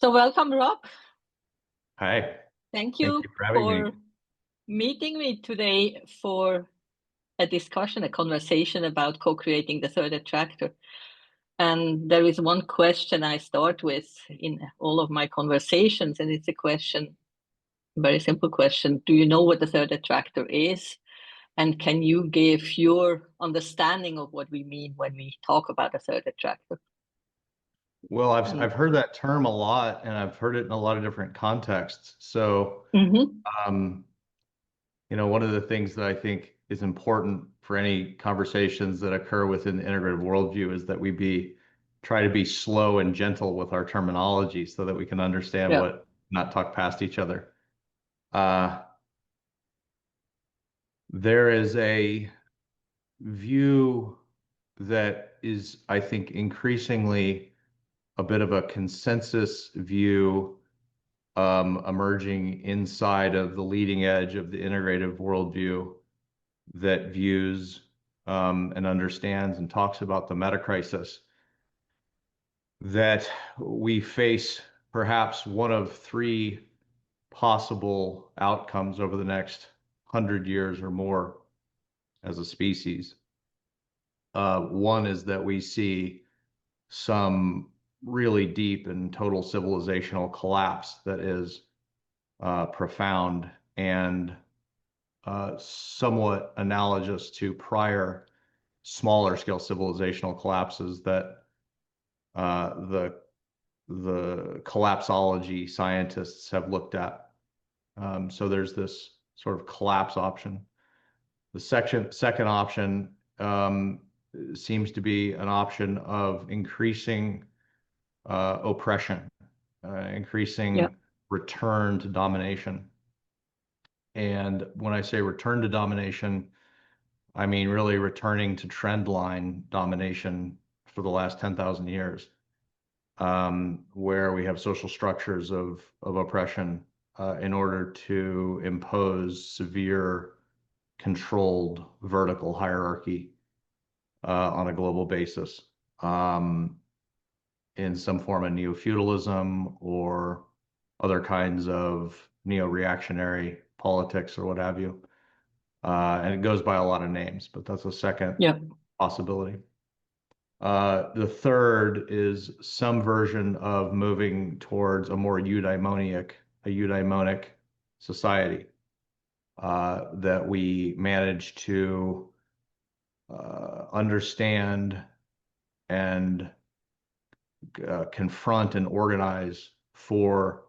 So welcome, Rob. Hi. Thank Thank you you for having me. for meeting me today for a discussion, a conversation about co-creating the third attractor. And there is one question I start with in all of my conversations, and it's a question, a very simple question. Do you know what the third attractor is? And can you give your understanding of what we mean when we talk about a third attractor? Well, I've heard that term a lot, and I've heard it in a lot of different contexts. So, Mm-hmm. um, one of the things that I think is important for any conversations that occur within the integrative worldview is that we try to be slow and gentle with our terminology so that we can understand Yeah. not talk past each other. Uh, there is a view that is, I think, increasingly a bit of a consensus view emerging inside of the leading edge of the integrative worldview that views and understands and talks about the metacrisis, that we face perhaps one of three possible outcomes over the next 100 years or more as a species. One is that we see some really deep and total civilizational collapse that is profound and somewhat analogous to prior smaller scale civilizational collapses that the collapsology scientists have looked at. So there's this sort of collapse option. The second option seems to be an option of increasing oppression, Yeah. increasing return to domination. And when I say return to domination, I mean really returning to trend line domination for the last 10,000 years, where we have social structures of oppression in order to impose severe, controlled vertical hierarchy on a global basis, in some form of neo-feudalism or other kinds of neo-reactionary politics or what have you. And it goes by a lot of names, but that's a second Yeah. possibility. The third is some version of moving towards a more eudaimonic society, that we manage to understand and confront and organize for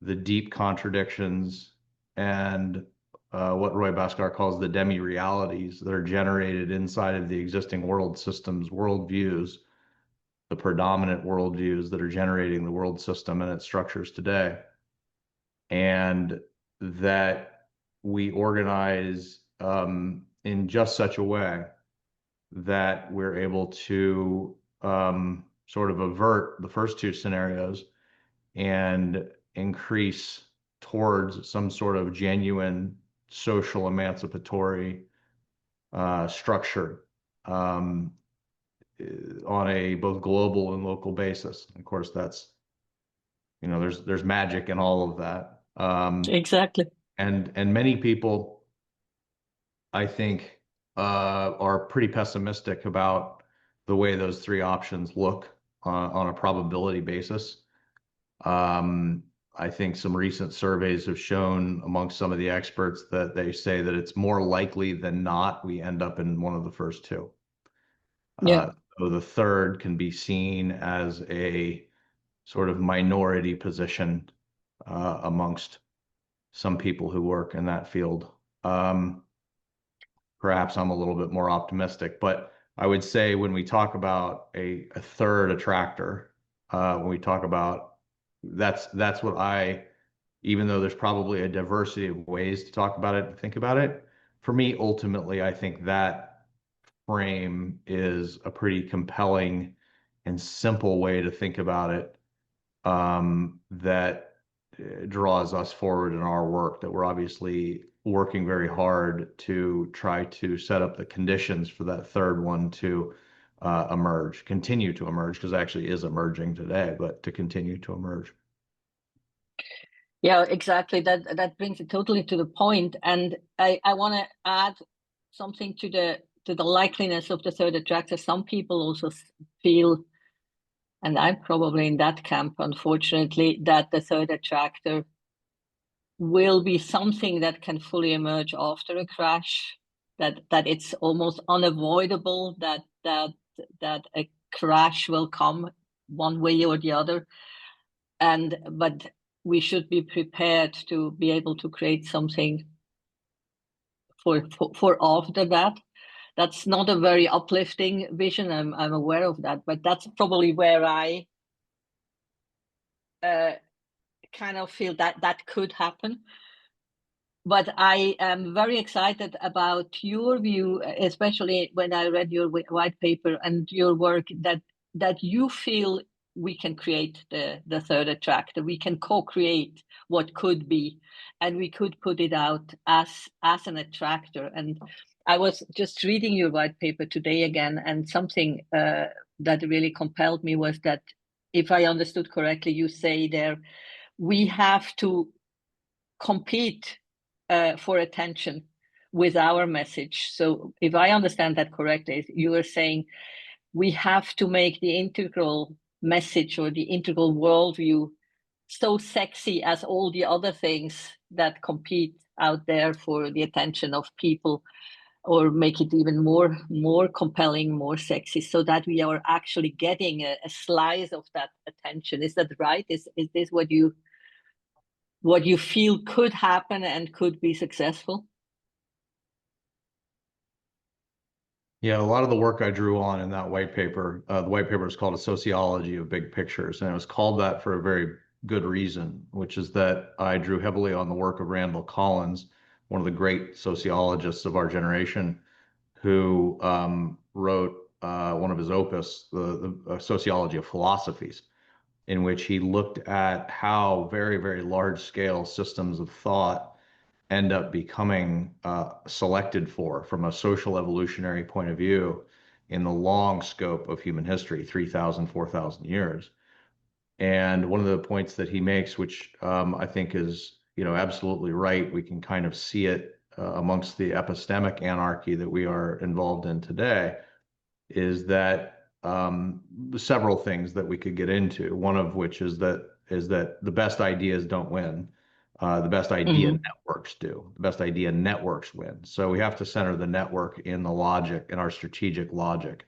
the deep contradictions and what Roy Bhaskar calls the demi-realities that are generated inside of the existing world systems, worldviews, the predominant worldviews that are generating the world system and its structures today. And that we organize in just such a way that we're able to sort of avert the first two scenarios and increase towards some sort of genuine social emancipatory structure on a both global and local basis. Of course, that's, there's magic in all of that. Exactly. And many people, I think, are pretty pessimistic about the way those three options look on a probability basis. I think some recent surveys have shown amongst some of the experts that they say that it's more likely than not we end up in one of the first two. Yeah. So the third can be seen as a sort of minority position amongst some people who work in that field. Perhaps I'm a little bit more optimistic, but I would say when we talk about a third attractor, when we talk about that's what even though there's probably a diversity of ways to talk about it and think about it, for me, ultimately, I think that frame is a pretty compelling and simple way to think about it, that draws us forward in our work, that we're obviously working very hard to try to set up the conditions for that third one to continue to emerge, because it actually is emerging today, but to continue to emerge. Yeah, exactly. That brings it totally to the point. And I want to add something to the likeliness of the third attractor. Some people also feel, and I'm probably in that camp, unfortunately, that the third attractor will be something that can fully emerge after a crash, that it's almost unavoidable that a crash will come one way or the other. But we should be prepared to be able to create something for after that. That's not a very uplifting vision. I'm aware of that, but that's probably where I kind of feel that could happen. But I am very excited about your view, especially when I read your white paper and your work, that you feel we can create the third attractor. We can co-create what could be, and we could put it out as an attractor. And I was just reading your white paper today again, and something that really compelled me was that, if I understood correctly, you say there we have to compete for attention with our message. So if I understand that correctly, you are saying we have to make the integral message or the integral worldview so sexy as all the other things that compete out there for the attention of people, or make it even more compelling, more sexy, so that we are actually getting a slice of that attention. Is that right? Is this what you feel could happen and could be successful? Yeah, a lot of the work I drew on in that white paper, the white paper is called A Sociology of Big Pictures, and it was called that for a very good reason, which is that I drew heavily on the work of Randall Collins, one of the great sociologists of our generation, who wrote one of his opus, the Sociology of Philosophies, in which he looked at how very, very large scale systems of thought end up becoming selected for from a social evolutionary point of view in the long scope of human history, 3,000, 4,000 years. And one of the points that he makes, which I think is, absolutely right, we can kind of see it amongst the epistemic anarchy that we are involved in today, is that several things that we could get into. One of which is that the best ideas don't win. The best idea Mm-hmm. networks do. The best idea networks win. So we have to center the network in the logic, in our strategic logic.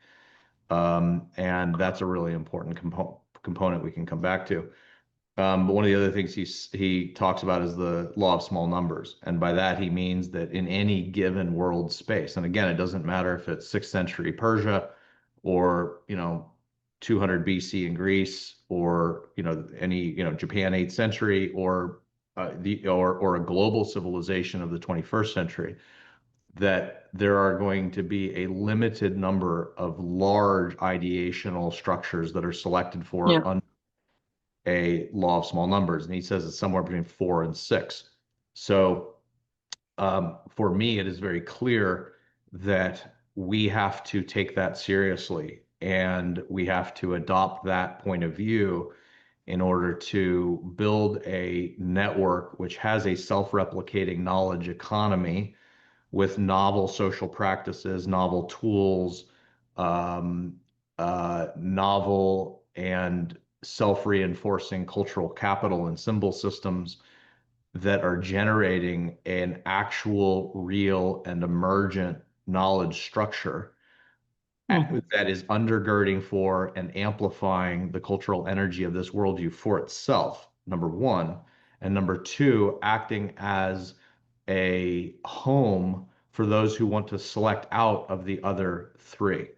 And that's a really important component we can come back to. But one of the other things he talks about is the law of small numbers. And by that, he means that in any given world space, and again, it doesn't matter if it's 6th century Persia or, 200 BC in Greece, or, any, Japan 8th century, or or a global civilization of the 21st century, that there are going to be a limited number of large ideational structures that are selected Yeah. for a law of small numbers, and he says it's somewhere between 4 and 6. So for me, it is very clear that we have to take that seriously, and we have to adopt that point of view in order to build a network which has a self-replicating knowledge economy with novel social practices, novel tools, um, novel and self-reinforcing cultural capital and symbol systems that are generating an actual, real, and emergent knowledge structure Mm-hmm. that is undergirding for and amplifying the cultural energy of this worldview for itself, number one. And number two, acting as a home for those who want to select out of the other three.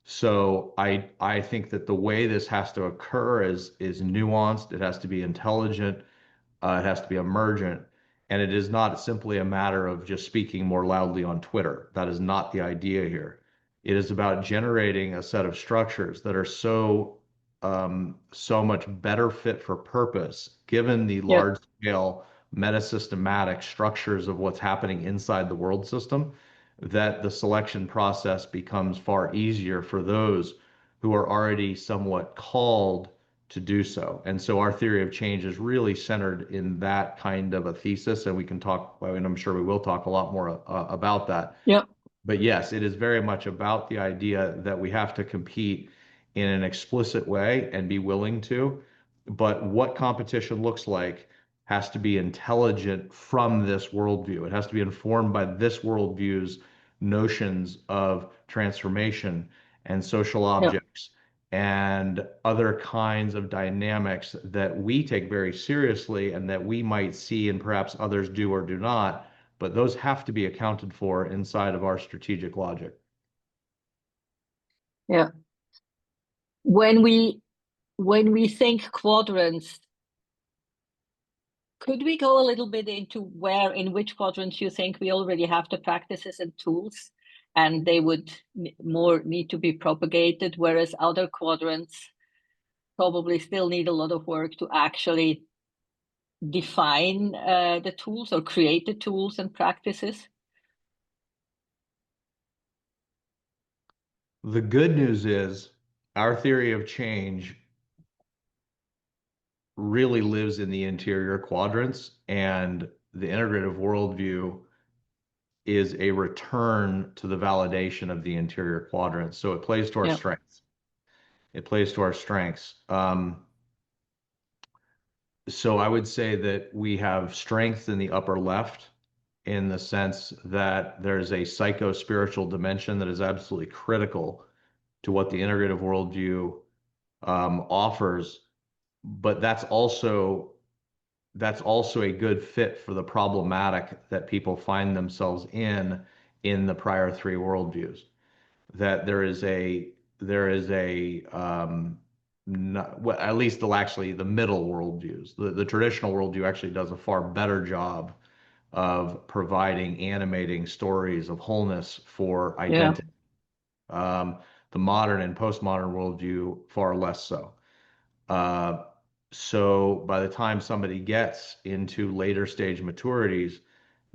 So I think that the way this has to occur is nuanced. It has to be intelligent. It has to be emergent. And it is not simply a matter of just speaking more loudly on Twitter. That is not the idea here. It is about generating a set of structures that are so much better fit for purpose, given the Yeah. large scale metasystematic structures of what's happening inside the world system, that the selection process becomes far easier for those who are already somewhat called to do so. And so our theory of change is really centered in that kind of a thesis, and we can talk, and I'm sure we will talk a lot more about that. Yeah. But yes, it is very much about the idea that we have to compete in an explicit way and be willing to. But what competition looks like has to be intelligent from this worldview. It has to be informed by this worldview's notions of transformation and social Yeah. objects and other kinds of dynamics that we take very seriously and that we might see and perhaps others do or do not, but those have to be accounted for inside of our strategic logic. Yeah. When we think quadrants, could we go a little bit into in which quadrants you think we already have the practices and tools, and they would more need to be propagated, whereas other quadrants probably still need a lot of work to actually define the tools or create the tools and practices? The good news is our theory of change really lives in the interior quadrants, and the integrative worldview is a return to the validation of the interior quadrants. So it plays to our Yeah. strengths. It plays to our strengths. So I would say that we have strength in the upper left in the sense that there's a psycho-spiritual dimension that is absolutely critical to what the integrative worldview offers, but that's also a good fit for the problematic that people find themselves in the prior three worldviews. That there is a not, well, at least the middle worldviews. The traditional worldview actually does a far better job of providing animating stories of wholeness for Yeah. identity. Um, the modern and postmodern worldview far less so. Uh, so by the time somebody gets into later stage maturities,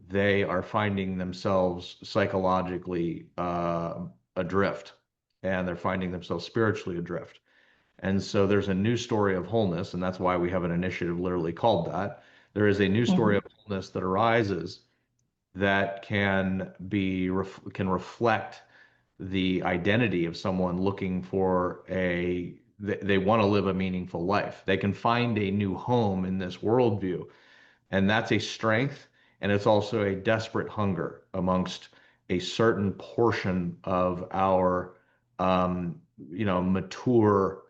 they are finding themselves psychologically adrift, and they're finding themselves spiritually adrift. And so there's a new story of wholeness, and that's why we have an initiative literally called that. There is a new story Mm-hmm. of wholeness that arises that can reflect the identity of someone looking for they want to live a meaningful life. They can find a new home in this worldview, and that's a strength, and it's also a desperate hunger amongst a certain portion of our mature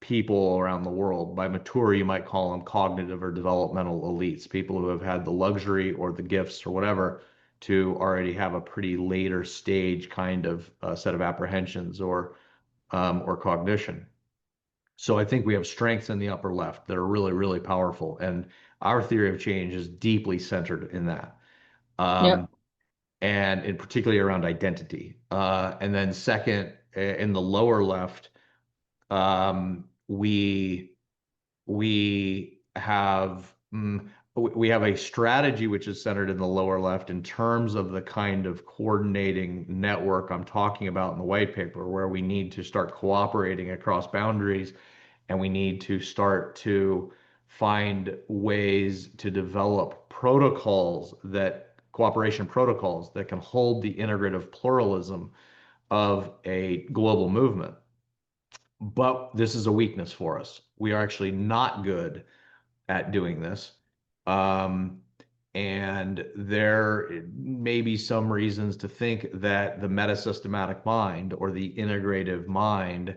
people around the world. By mature, you might call them cognitive or developmental elites, people who have had the luxury or the gifts or whatever to already have a pretty later stage kind of set of apprehensions or cognition. So I think we have strengths in the upper left that are really, really powerful. And our theory of change is deeply centered in that. Yeah. Um, and in particularly around identity. And then second, in the lower left, we have we have a strategy which is centered in the lower left in terms of the kind of coordinating network I'm talking about in the white paper, where we need to start cooperating across boundaries, and we need to start to find ways to develop cooperation protocols that can hold the integrative pluralism of a global movement. But this is a weakness for us. We are actually not good at doing this. Um, and there may be some reasons to think that the metasystematic mind or the integrative mind,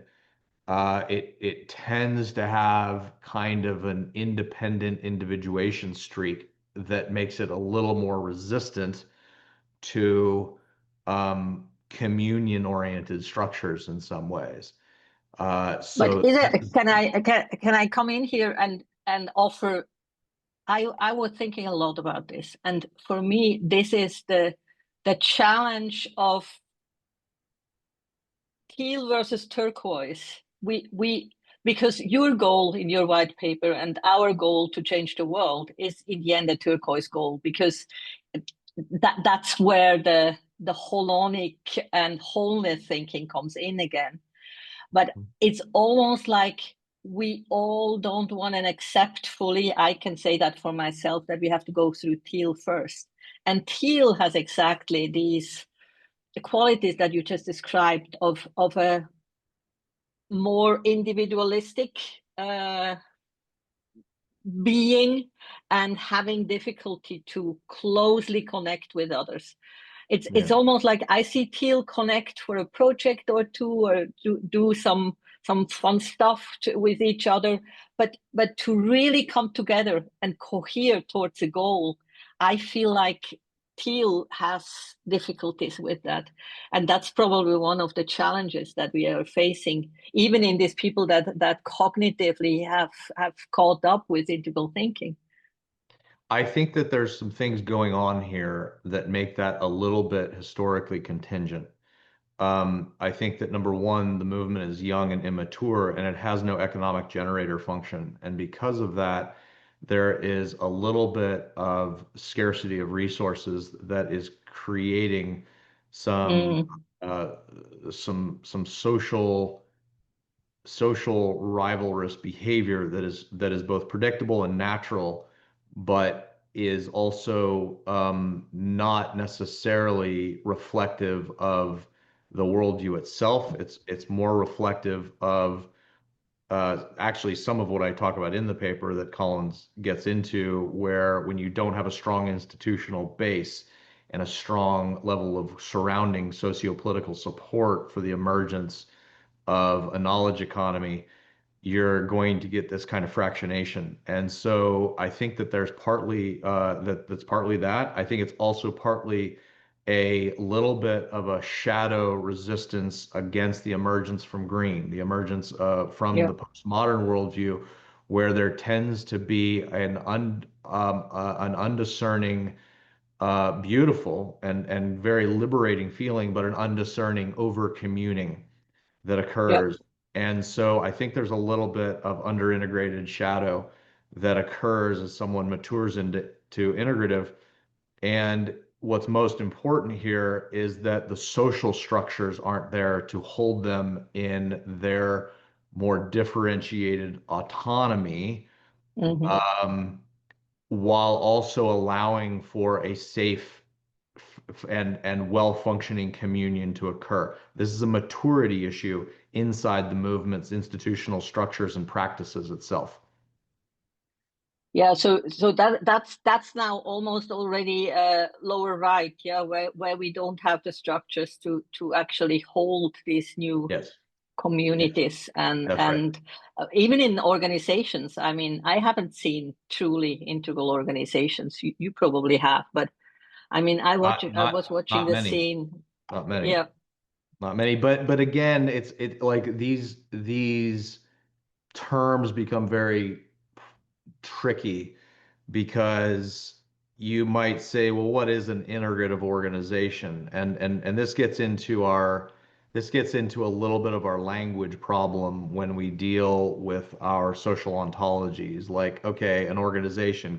it tends to have kind of an independent individuation streak that makes it a little more resistant to communion-oriented structures in some ways. But So is it, can I come in here and offer? I was thinking a lot about this, and for me, this is the challenge of Teal versus Turquoise. We because your goal in your white paper and our goal to change the world is in the end a turquoise goal, because that's where the holonic and wholeness thinking comes in again. But it's almost like we all don't want to accept fully. I can say that for myself, that we have to go through Teal first. And Teal has exactly these qualities that you just described of a more individualistic being and having difficulty to closely connect with others. It's almost like I see Teal connect for a project or two, or do some fun stuff with each other, but to really come together and cohere towards a goal, I feel like Teal has difficulties with that, and that's probably one of the challenges that we are facing, even in these people that cognitively have caught up with integral thinking. I think that there's some things going on here that make that a little bit historically contingent. I think that number one, the movement is young and immature and it has no economic generator function. And because of that, there is a little bit of scarcity of resources that is creating some Mm, uh, some social rivalrous behavior that is both predictable and natural, but is also not necessarily reflective of the worldview itself. It's more reflective of actually some of what I talk about in the paper that Collins gets into, where when you don't have a strong institutional base and a strong level of surrounding socio-political support for the emergence of a knowledge economy, you're going to get this kind of fractionation. And so I think that there's partly that's partly that. I think it's also partly a little bit of a shadow resistance against the emergence from green, the emergence from yeah, the postmodern worldview, where there tends to be an undiscerning, beautiful and very liberating feeling, but an undiscerning over communing that yeah. occurs. And so I think there's a little bit of under-integrated shadow that occurs as someone matures into integrative. And what's most important here is that the social structures aren't there to hold them in their more differentiated autonomy, Mm-hmm. um, while also allowing for a safe and well-functioning communion to occur. This is a maturity issue inside the movement's institutional structures and practices itself. Yeah, so that's now almost already lower right, yeah, where we don't have the structures to actually hold these new Yes, yes, communities, that's right. and even in organizations. I mean, I haven't seen truly integral organizations. You probably have, but I mean, I was watching Not the many, scene. not many, Yeah, not many. But again, it like these terms become very tricky because you might say, well, what is an integrative organization? And this gets into a little bit of our language problem when we deal with our social ontologies. Like, okay, can an organization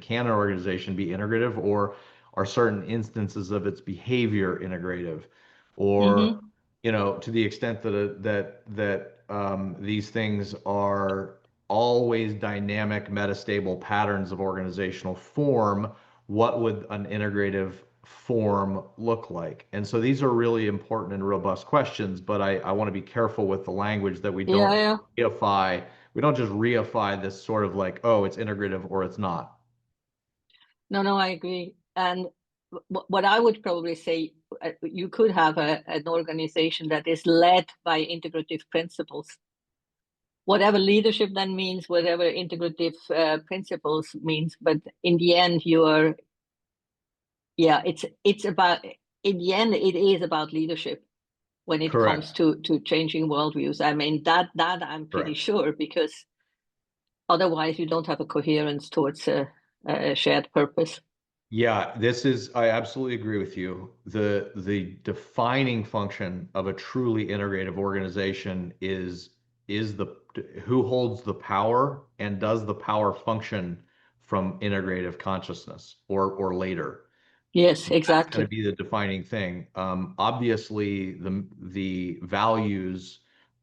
be integrative, or are certain instances of its behavior integrative? Or, mm-hmm. to the extent that these things are always dynamic, metastable patterns of organizational form, what would an integrative form look like? And so these are really important and robust questions, but I want to be careful with the language that we Yeah, don't yeah. reify. We don't just reify this sort of like, oh, it's integrative or it's not. No, no, I agree. And what I would probably say, you could have an organization that is led by integrative principles. Whatever leadership then means, whatever integrative principles means, but in the end, yeah, it's about, in the end, it is about leadership when it comes Correct. to changing worldviews. I mean, that I'm pretty Correct. sure, because otherwise you don't have a coherence towards a shared purpose. Yeah, I absolutely agree with you. The defining function of a truly integrative organization is the who holds the power and does the power function from integrative consciousness or later. Yes, That's going to exactly. be the defining thing. Obviously, the values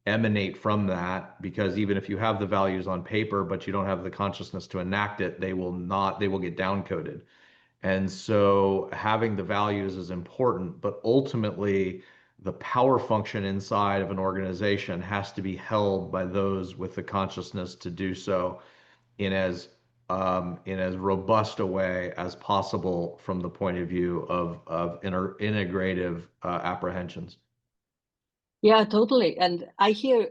emanate from that, because even if you have the values on paper, but you don't have the consciousness to enact it, they will get downcoded. And so having the values is important, but ultimately the power function inside of an organization has to be held by those with the consciousness to do so in as robust a way as possible from the point of view of integrative apprehensions. Yeah, totally. And I hear,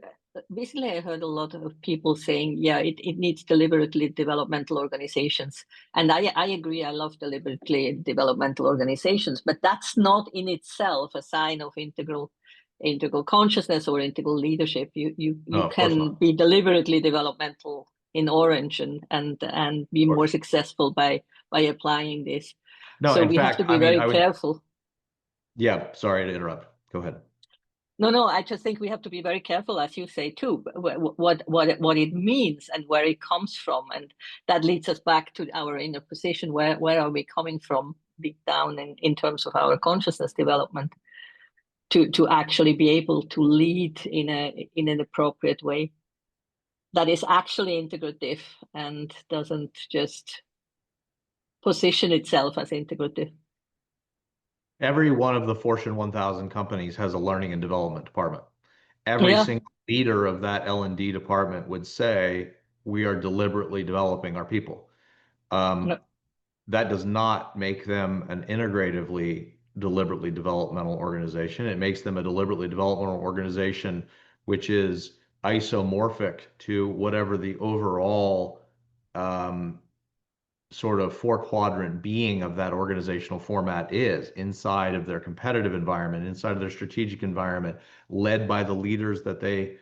basically, I heard a lot of people saying, yeah, it needs deliberately developmental organizations. And I agree, I love deliberately developmental organizations, but that's not in itself a sign of integral consciousness or integral leadership. No, You of course not. can be deliberately developmental in orange and be Of more course. successful by applying this. No, So in we have to fact, be I mean, very I would, careful. yeah, sorry to interrupt. Go ahead. No, I just think we have to be very careful, as you say too, what it means and where it comes from, and that leads us back to our inner position. Where are we coming from deep down in terms of our consciousness development to actually be able to lead in an appropriate way that is actually integrative and doesn't just position itself as integrative. Every one of the Fortune 1000 companies has a learning and development department. Every Yeah. single leader of that L&D department would say, we are deliberately developing our people. Um, Yeah. that does not make them an integratively, deliberately developmental organization. It makes them a deliberately developmental organization, which is isomorphic to whatever the overall um, sort of four quadrant being of that organizational format is inside of their competitive environment, inside of their strategic environment, led by the leaders that they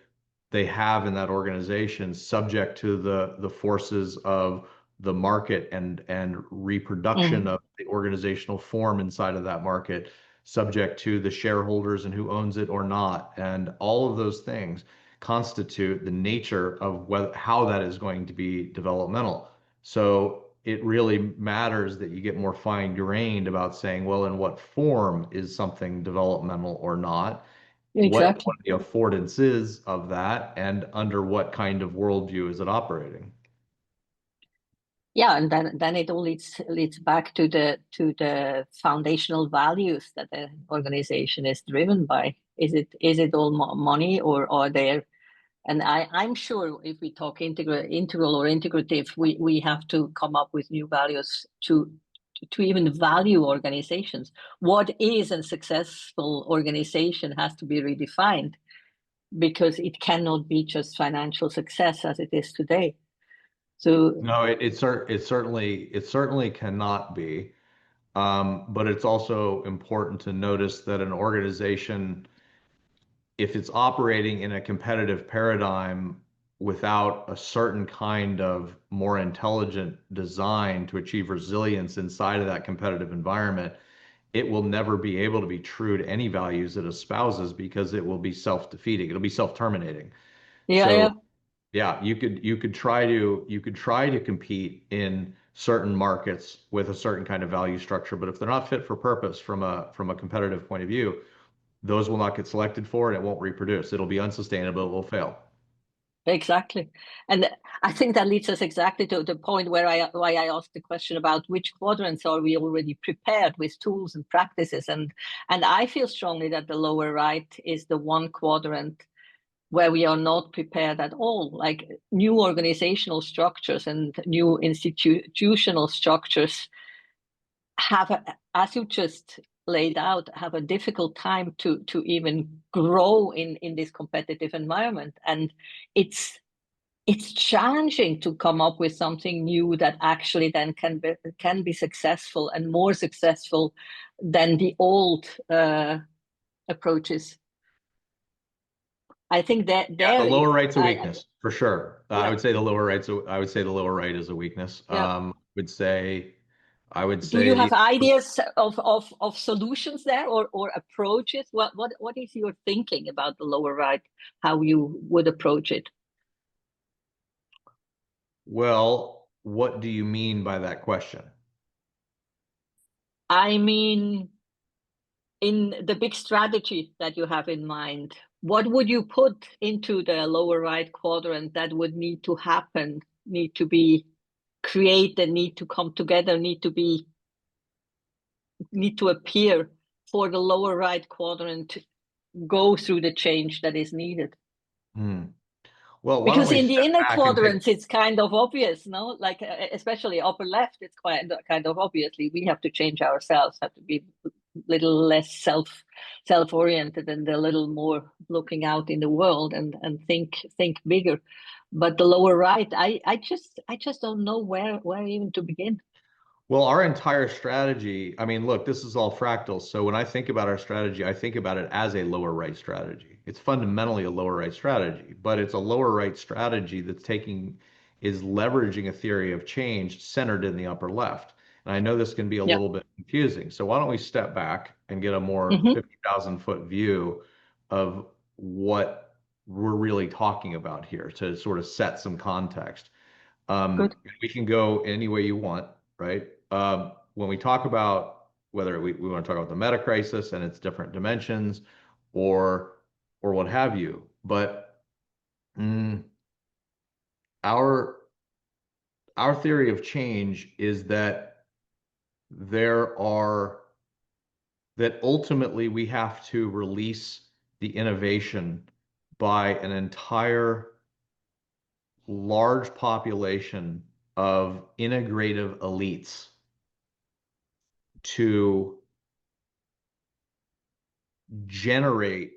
have in that organization, subject to the forces of the market and reproduction Mm. of the organizational form inside of that market, subject to the shareholders and who owns it or not. And all of those things constitute the nature of how that is going to be developmental. So it really matters that you get more fine-grained about saying, well, in what form is something developmental or not? What Exactly. the affordance is of that, and under what kind of worldview is it operating? Yeah, and then it all leads back to the foundational values that the organization is driven by. Is it all money, or are there? And I'm sure if we talk integral or integrative, we have to come up with new values to even value organizations. What is a successful organization has to be redefined, because it cannot be just financial success as it is today. So No, it certainly cannot be. But it's also important to notice that an organization, if it's operating in a competitive paradigm without a certain kind of more intelligent design to achieve resilience inside of that competitive environment, it will never be able to be true to any values it espouses, because it will be self-defeating. It'll be self-terminating. yeah. So yeah, you could try to compete in certain markets with a certain kind of value structure, but if they're not fit for purpose from a competitive point of view, those will not get selected for and it won't reproduce. It'll be unsustainable, it will fail. Exactly. And I think that leads us exactly to the point why I asked the question about which quadrants are we already prepared with tools and practices. And I feel strongly that the lower right is the one quadrant where we are not prepared at all. Like new organizational structures and new institutional structures have, as you just laid out, have a difficult time to even grow in this competitive environment. And it's challenging to come up with something new that actually then can be successful and more successful than the old approaches. I think that Yeah, the there lower is, right's a weakness for sure. I yeah, would say the lower right's I would say the lower right is a weakness. yeah. I would Do you say have ideas of solutions there, or approaches? What is your thinking about the lower right? How you would approach it? well, what do you mean by that question? I mean, in the big strategy that you have in mind, what would you put into the lower right quadrant that would need to happen, need to be created, need to come together, need to appear for the lower right quadrant to go through the change that is needed? Hmm. Well, why don't Because we in the step inner back and take, quadrants, it's kind of obvious, no? Like especially upper left, it's quite kind of obviously we have to change ourselves, have to be a little less self-oriented and a little more looking out in the world and think bigger. But the lower right, I just don't know where even to begin. well, our entire strategy, I mean, look, this is all fractals. So when I think about our strategy, I think about it as a lower right strategy. It's fundamentally a lower right strategy, but it's a lower right strategy is leveraging a theory of change centered in the upper left. And I know this can be a Yeah. little bit confusing. So why don't we step back and get a more Mm-hmm. 50,000 foot view of what we're really talking about here to sort of set some context. Good. We can go any way you want, right? When we talk about whether we want to talk about the meta crisis and its different dimensions or what have you, but mm, our our theory of change is there are that ultimately we have to release the innovation by an entire large population of integrative elites to generate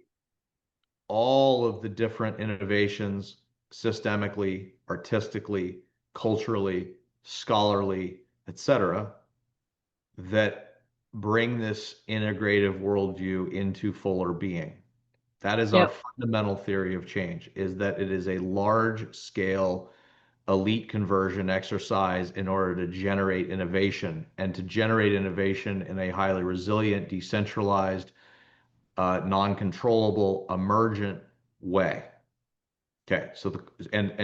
all of the different innovations systemically, artistically, culturally, scholarly, etc., that bring this integrative worldview into fuller being. That is our Yeah. fundamental theory of change, is that it is a large scale elite conversion exercise in order to generate innovation and to generate innovation in a highly resilient, decentralized, non-controllable, emergent way. Okay, so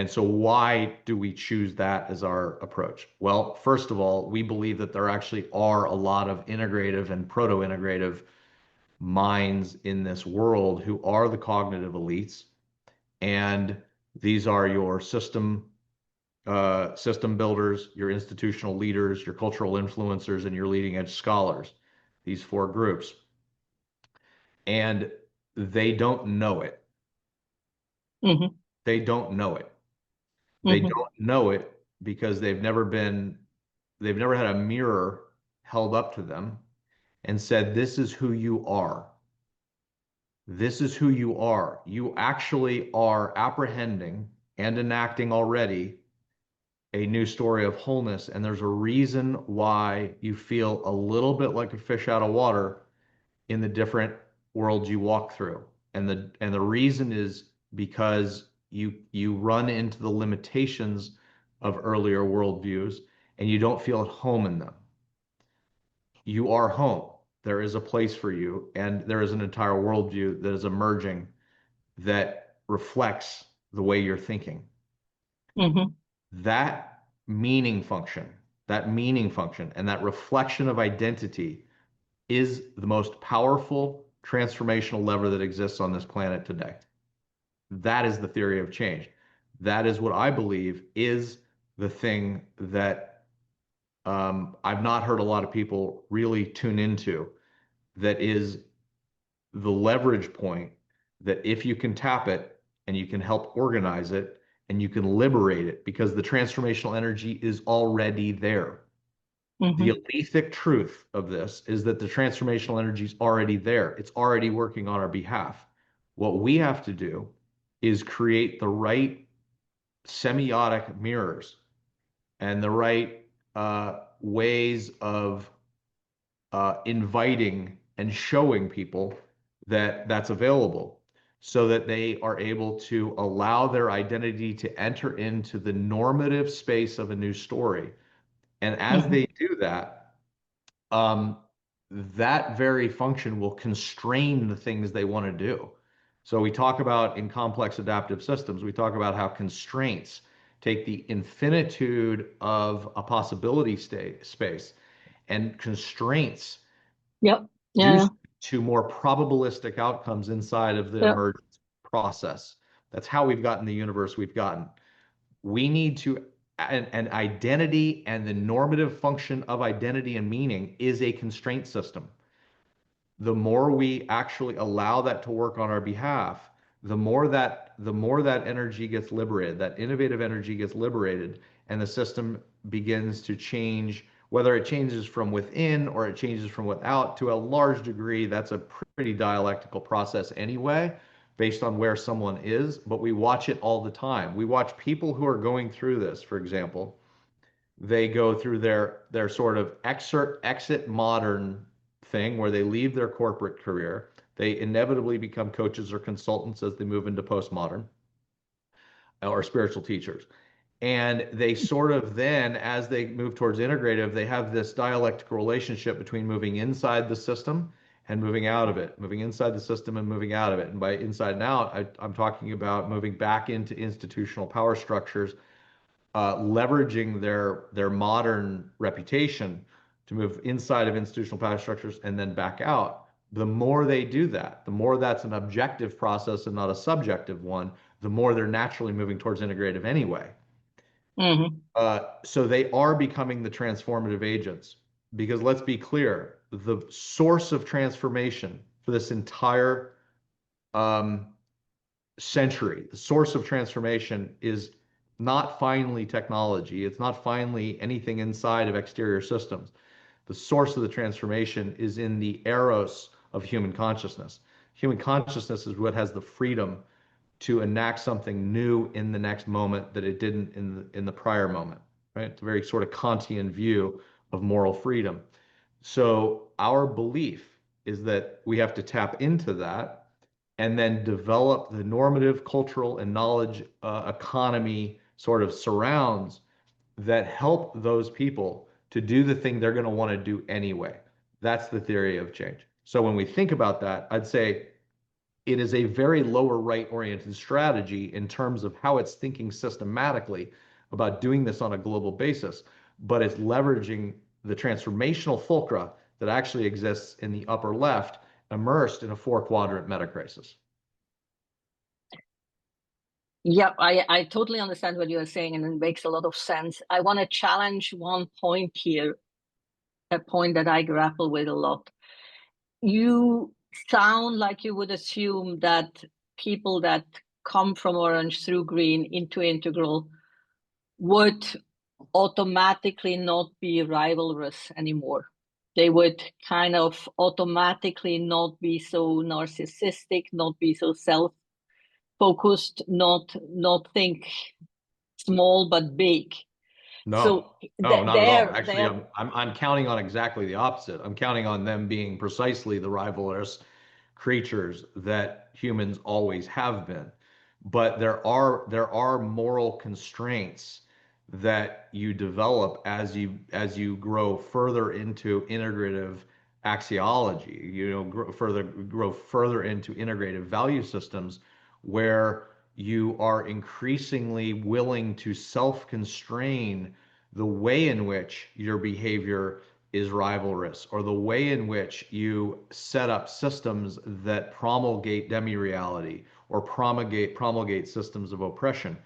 so why do we choose that as our approach? Well, first of all, we believe that there actually are a lot of integrative and proto-integrative minds in this world who are the cognitive elites, and these are your system builders, your institutional leaders, your cultural influencers, and your leading edge scholars. These four groups, and they don't know it. Mm-hmm. They don't know it. They Mm-hmm. don't know it because they've never had a mirror held up to them and said, this is who you are. This is who you are. You actually are apprehending and enacting already a new story of wholeness. And there's a reason why you feel a little bit like a fish out of water in the different worlds you walk through. And the reason is because you run into the limitations of earlier worldviews and you don't feel at home in them. You are home. There is a place for you, and there is an entire worldview that is emerging that reflects the way you're thinking. Mm-hmm. That meaning function, and that reflection of identity is the most powerful transformational lever that exists on this planet today. That is the theory of change. That is what I believe is the thing that I've not heard a lot of people really tune into. That is the leverage point that if you can tap it and you can help organize it and you can liberate it, because the transformational energy is already there. The Mm-hmm. alethic truth of this is that the transformational energy is already there. It's already working on our behalf. What we have to do is create the right semiotic mirrors and the right ways of inviting and showing people that that's available so that they are able to allow their identity to enter into the normative space of a new story. And as Mm-hmm. they do that, um, that very function will constrain the things they want to do. So we talk about in complex adaptive systems, we talk about how constraints take the infinitude of a possibility space, and constraints Yep. do Yeah. to more probabilistic outcomes inside of the Yeah. emergence. process. That's how we've gotten the universe we've gotten. We need to, an identity and the normative function of identity and meaning is a constraint system. The more we actually allow that to work on our behalf, the more that energy gets liberated, that innovative energy gets liberated, and the system begins to change, whether it changes from within or it changes from without. To a large degree, that's a pretty dialectical process anyway, based on where someone is, but we watch it all the time. We watch people who are going through this, for example, they go through their sort of exit modern thing where they leave their corporate career. They inevitably become coaches or consultants as they move into postmodern or spiritual teachers. And they sort of then, as they move towards integrative, they have this dialectical relationship between moving inside the system and moving out of it, moving inside the system and moving out of it. And by inside and out, I'm talking about moving back into institutional power structures, leveraging their modern reputation to move inside of institutional power structures and then back out. The more they do that, the more that's an objective process and not a subjective one, the more they're naturally moving towards integrative anyway. Mm-hmm. So they are becoming the transformative agents. Because let's be clear, the source of transformation for this entire century, the source of transformation is not finally technology. It's not finally anything inside of exterior systems. The source of the transformation is in the eros of human consciousness. Human consciousness is what has the freedom to enact something new in the next moment that it didn't in the prior moment, right? It's a very sort of Kantian view of moral freedom. So our belief is that we have to tap into that and then develop the normative, cultural, and knowledge economy sort of surrounds that help those people to do the thing they're going to want to do anyway. That's the theory of change. So when we think about that, I'd say it is a very lower right oriented strategy in terms of how it's thinking systematically about doing this on a global basis, but it's leveraging the transformational fulcra that actually exists in the upper left, immersed in a 4-quadrant metacrisis. Yeah, I totally understand what you're saying, and it makes a lot of sense. I want to challenge one point here, a point that I grapple with a lot. You sound like you would assume that people that come from orange through green into integral would automatically not be rivalrous anymore. They would kind of automatically not be so narcissistic, not be so self-focused, not think small but big. No, So no, not at all. Actually, they're I'm counting on exactly the opposite. I'm counting on them being precisely the rivalrous creatures that humans always have been. But there are moral constraints that you develop as you grow further into integrative axiology. You know, grow further into integrative value systems where you are increasingly willing to self-constrain the way in which your behavior is rivalrous, or the way in which you set up systems that promulgate demi-reality or promulgate systems of oppression.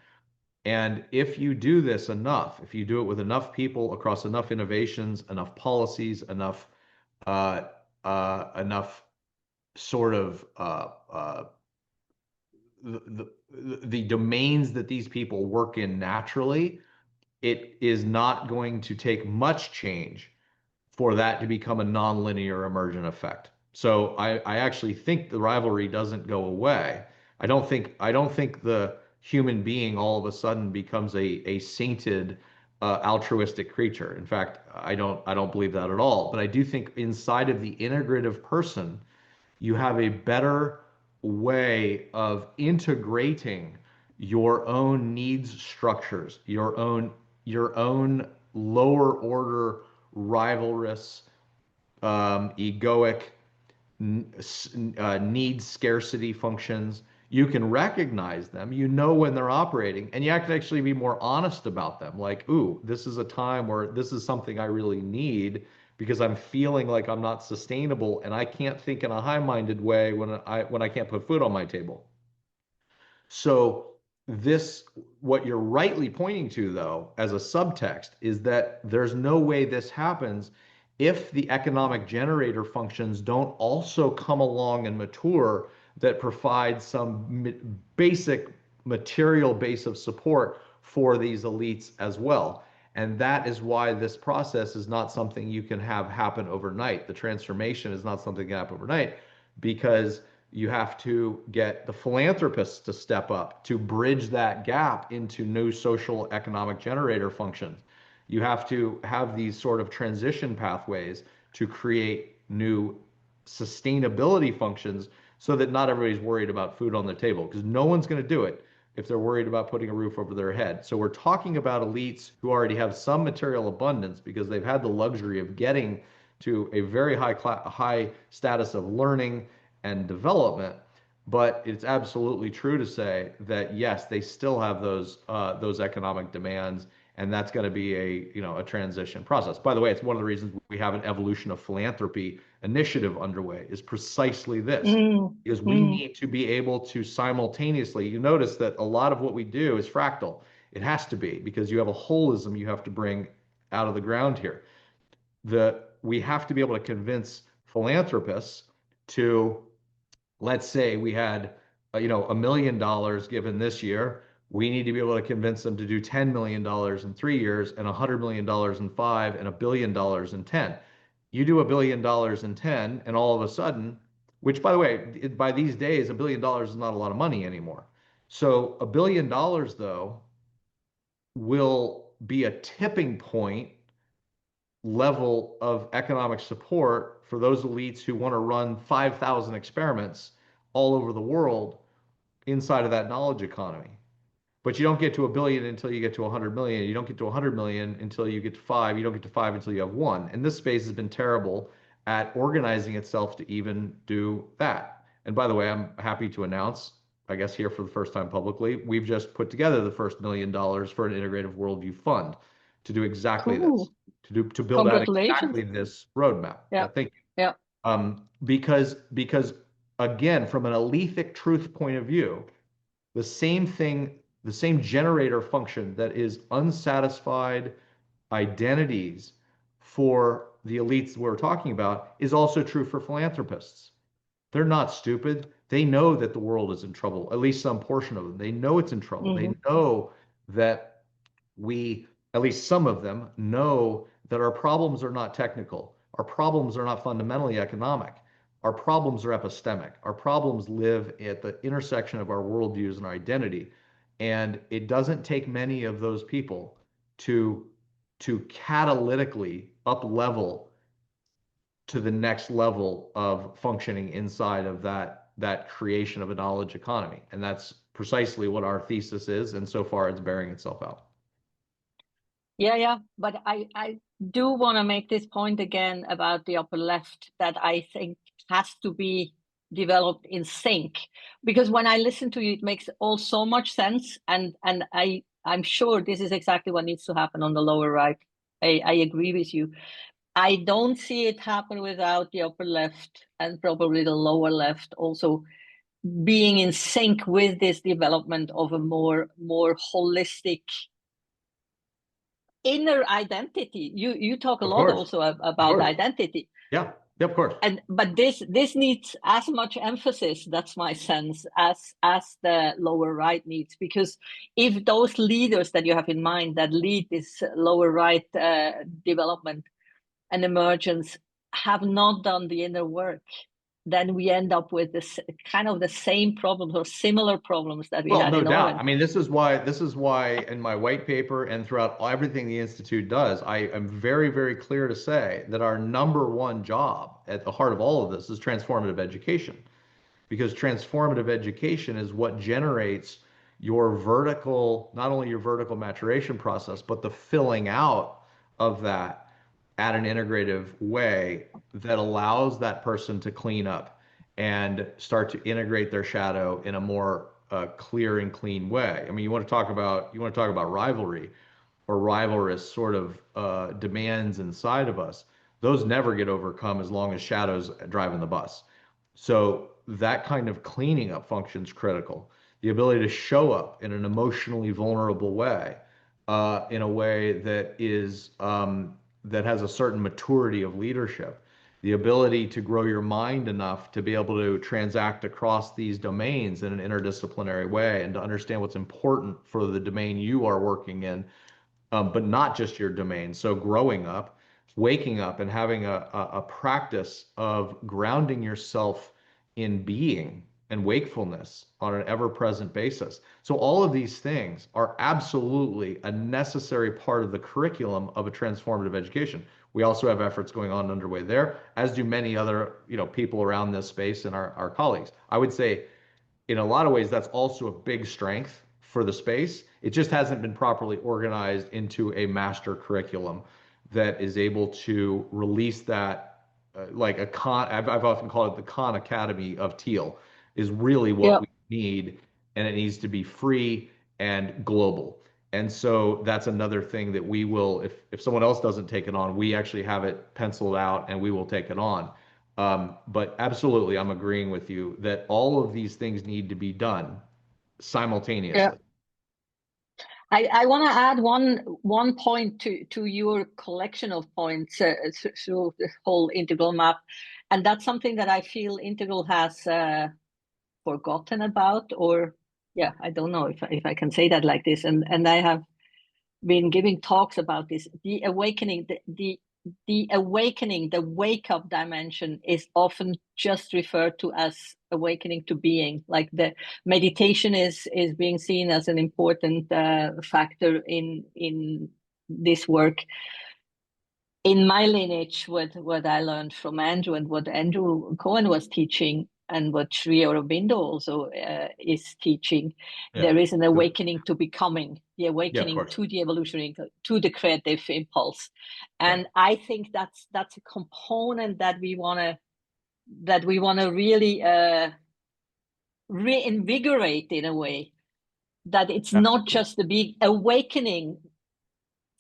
And if you do this enough, if you do it with enough people across enough innovations, enough policies, uh, enough sort of the domains that these people work in naturally, it is not going to take much change for that to become a nonlinear emergent effect. So I actually think the rivalry doesn't go away. I don't think the human being all of a sudden becomes a sainted altruistic creature. In fact, I don't believe that at all. But I do think inside of the integrative person, you have a better way of integrating your own needs structures, your own lower order rivalrous, egoic need scarcity functions. You can recognize them, you know when they're operating, and you have to actually be more honest about them. Like, ooh, this is a time where this is something I really need because I'm feeling like I'm not sustainable and I can't think in a high-minded way when I can't put food on my table. So this, what you're rightly pointing to, though, as a subtext, is that there's no way this happens if the economic generator functions don't also come along and mature that provide some basic material base of support for these elites as well. And that is why this process is not something you can have happen overnight. The transformation is not something that can happen overnight because you have to get the philanthropists to step up to bridge that gap into new social economic generator functions. You have to have these sort of transition pathways to create new sustainability functions so that not everybody's worried about food on the table, because no one's going to do it if they're worried about putting a roof over their head. So we're talking about elites who already have some material abundance because they've had the luxury of getting to a very high status of learning and development. But it's absolutely true to say that yes, they still have those economic demands, and that's going to be a transition process. By the way, it's one of the reasons we have an evolution of philanthropy initiative underway is precisely this, because we need to be able to simultaneously. You notice that a lot of what we do is fractal. It has to be because you have a holism you have to bring out of the ground here. We have to be able to convince philanthropists to, let's say we had $1 million given this year. We need to be able to convince them to do $10 million in 3 years and $100 million in five and $1 billion in 10. You do $1 billion in 10, and all of a sudden, which by the way, by these days, $1 billion is not a lot of money anymore. So $1 billion, though, will be a tipping point level of economic support for those elites who want to run 5,000 experiments all over the world inside of that knowledge economy. But you don't get to 1 billion until you get to 100 million. You don't get to 100 million until you get to five. You don't get to five until you have one. And this space has been terrible at organizing itself to even do that. And by the way, I'm happy to announce, I guess here for the first time publicly, we've just put together the first $1 million for an integrative worldview fund to do exactly this, to build out Congratulations. exactly this roadmap. Yeah. Thank you. Yeah. Because again, from an alethic truth point of view, the same thing, the same generator function that is unsatisfied identities for the elites we're talking about is also true for philanthropists. They're not stupid. They know that the world is in trouble, at least some portion of them. They know it's in trouble. They know that at least some of them, know that our problems are not technical. Our problems are not fundamentally economic. Our problems are epistemic. Our problems live at the intersection of our worldviews and our identity. And it doesn't take many of those people to catalytically up level to the next level of functioning inside of that creation of a knowledge economy. And that's precisely what our thesis is. And so far it's bearing itself out. Yeah. But I do want to make this point again about the upper left that I think has to be developed in sync, because when I listen to you, it makes all so much sense. And I'm sure this is exactly what needs to happen on the lower right. I agree with you. I don't see it happen without the upper left and probably the lower left also being in sync with this development of a more holistic inner identity. You talk a Of lot course. also Of about course. identity. Yeah. Yeah, of course. But this needs as much emphasis, that's my sense, as the lower right needs, because if those leaders that you have in mind that lead this lower right development and emergence have not done the inner work, then we end up with this kind of the same problems or similar problems that we Well, had no in doubt. Owen. I mean, this is why in my white paper and throughout everything the Institute does, I am very, very clear to say that our number one job at the heart of all of this is transformative education. Because transformative education is what generates your vertical, not only your vertical maturation process, but the filling out of that at an integrative way that allows that person to clean up and start to integrate their shadow in a more clear and clean way. I mean, you want to talk about rivalry or rivalrous sort of demands inside of us. Those never get overcome as long as shadows driving the bus. So that kind of cleaning up function is critical. the ability to show up in an emotionally vulnerable way, in a way that is that has a certain maturity of leadership, the ability to grow your mind enough to be able to transact across these domains in an interdisciplinary way and to understand what's important for the domain you are working in, but not just your domain. So growing up, waking up, and having a practice of grounding yourself in being and wakefulness on an ever-present basis. So all of these things are absolutely a necessary part of the curriculum of a transformative education. We also have efforts going on underway there, as do many other, people around this space and our colleagues. I would say in a lot of ways, that's also a big strength for the space. It just hasn't been properly organized into a master curriculum that is able to release that, like a con. I've often called it the Khan Academy of Teal, is really what Yeah. we need, and it needs to be free and global. And so that's another thing that we will, if someone else doesn't take it on, we actually have it penciled out and we will take it on. But absolutely, I'm agreeing with you that all of these things need to be done Yeah. simultaneously. I want to add one point to your collection of points through the whole integral map, and that's something that I feel integral has forgotten about, or yeah, I don't know if I can say that like this, and I have been giving talks about this. The awakening, the awakening, the wake up dimension is often just referred to as awakening to being. Like the meditation is being seen as an important factor in this work. In my lineage, what I learned from Andrew and what Andrew Cohen was teaching, and what Sri Aurobindo also is teaching, Yeah. there is an awakening to becoming, the Yeah, of awakening course. to the evolutionary, to the creative impulse, Yeah. and I think that's a component that we want to really reinvigorate in a way. That it's not Absolutely. just the big awakening.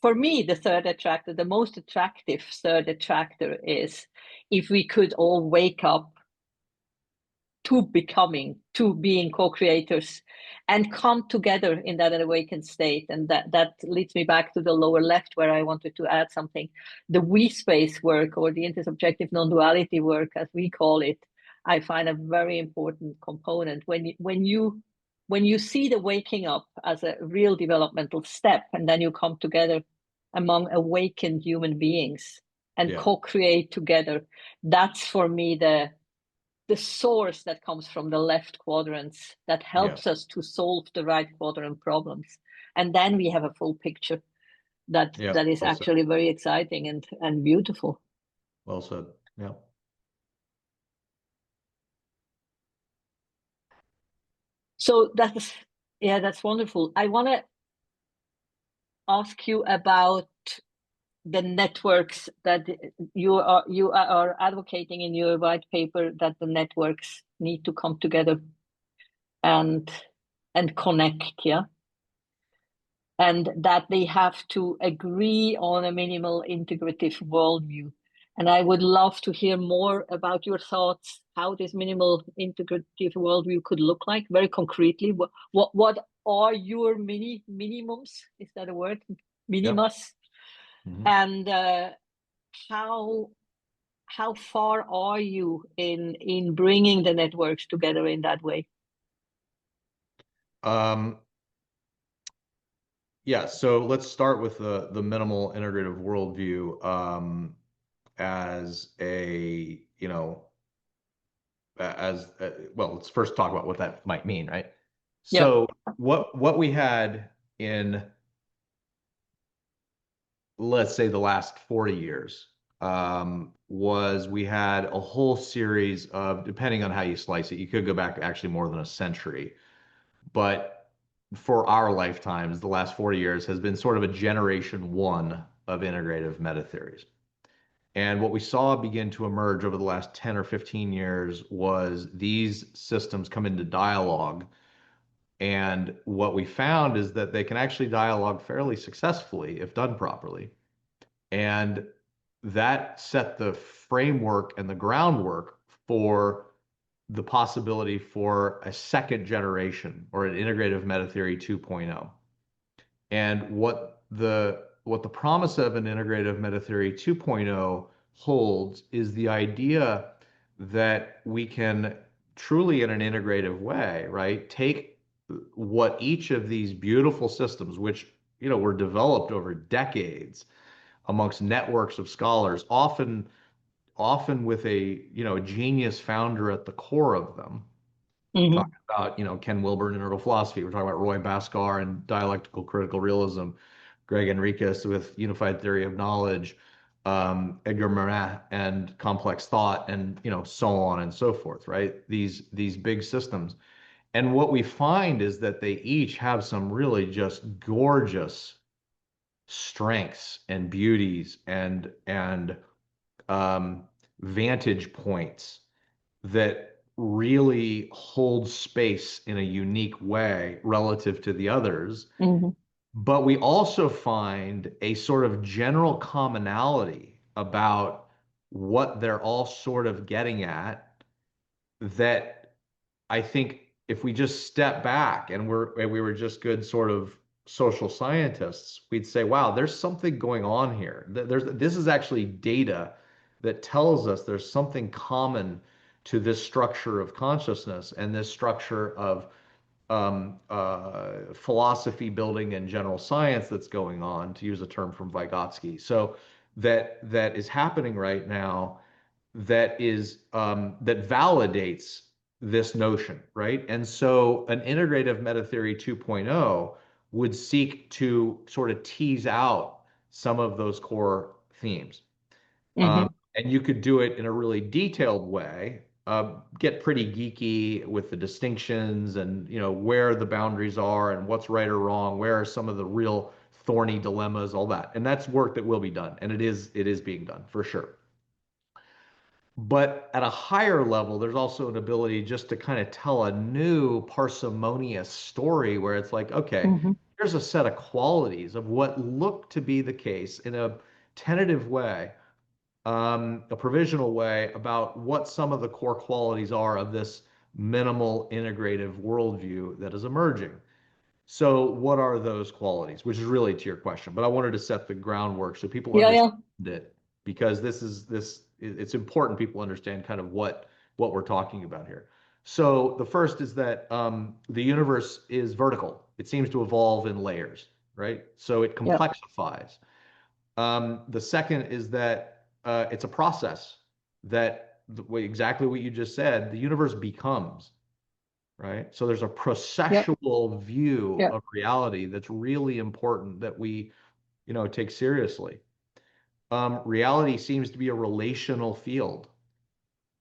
For me, the third attractor, the most attractive third attractor is if we could all wake up to becoming, to being co-creators and come together in that awakened state. And that leads me back to the lower left where I wanted to add something. The we space work, or the intersubjective non-duality work, as we call it, I find a very important component. When you see the waking up as a real developmental step, and then you come together among awakened human beings and Yeah. co-create together, that's for me the source that comes from the left quadrants that Yeah. helps us to solve the right quadrant problems. And then we have a full picture Yeah. that is Well said. actually very exciting and beautiful. Well said. Yeah. So that's wonderful. I want to ask you about the networks that you are advocating in your white paper, that the networks need to come together and connect, yeah, and that they have to agree on a minimal integrative worldview. And I would love to hear more about your thoughts, how this minimal integrative worldview could look like, very concretely. What are your minimums? Is that a word? Yeah. Minimus, Hmm. and how far are you in bringing the networks together in that way? Um, yeah. So let's start with the minimal integrative worldview, as a, as well, let's first talk about what that might mean, right? Yeah, So what we had in, let's say, the last 40 years, was we had a whole series of, depending on how you slice it, you could go back actually more than a century, but for our lifetimes, the last 40 years has been sort of a generation one of integrative meta theories. And what we saw begin to emerge over the last 10 or 15 years was these systems come into dialogue. And what we found is that they can actually dialogue fairly successfully if done properly. And that set the framework and the groundwork for the possibility for a second generation or an integrative metatheory 2.0. And what the promise of an integrative metatheory 2.0 holds is the idea that we can truly, in an integrative way, right, take what each of these beautiful systems, which were developed over decades amongst networks of scholars, often with a genius founder at the core of them. Mm-hmm. Talking about Ken Wilber and integral philosophy. We're talking about Roy Bhaskar and dialectical critical realism, Greg Enriquez with unified theory of knowledge, Edgar Morin and complex thought, and so on and so forth. Right? These big systems, and what we find is that they each have some really just gorgeous strengths and beauties and um, vantage points that really hold space in a unique way relative to the others. Mm-hmm. But we also find a sort of general commonality about what they're all sort of getting at, that I think if we just step back and we were just good sort of social scientists, we'd say, wow, there's something going on here. This is actually data that tells us there's something common to this structure of consciousness and this structure of philosophy building and general science that's going on, to use a term from Vygotsky. So that is happening right now, that validates this notion, right? And so an integrative metatheory 2.0 would seek to sort of tease out some of those core themes. Mm-hmm. And you could do it in a really detailed way, get pretty geeky with the distinctions and where the boundaries are and what's right or wrong, where are some of the real thorny dilemmas, all that. And that's work that will be done, and it is being done for sure. But at a higher level, there's also an ability just to kind of tell a new parsimonious story where it's like, okay, Mm-hmm. here's a set of qualities of what look to be the case in a tentative way, a provisional way, about what some of the core qualities are of this minimal integrative worldview that is emerging. So, what are those qualities? Which is really to your question, but I wanted to set the groundwork so people Yeah, understand yeah. it, because it's important people understand kind of what we're talking about here. So, the first is that the universe is vertical. It seems to evolve in layers, right? So it Yeah. complexifies. The second is that it's a process that exactly what you just said, the universe becomes, right? So there's a Yeah. processual view Yeah. of reality that's really important that we, take seriously. Reality seems to be a relational field.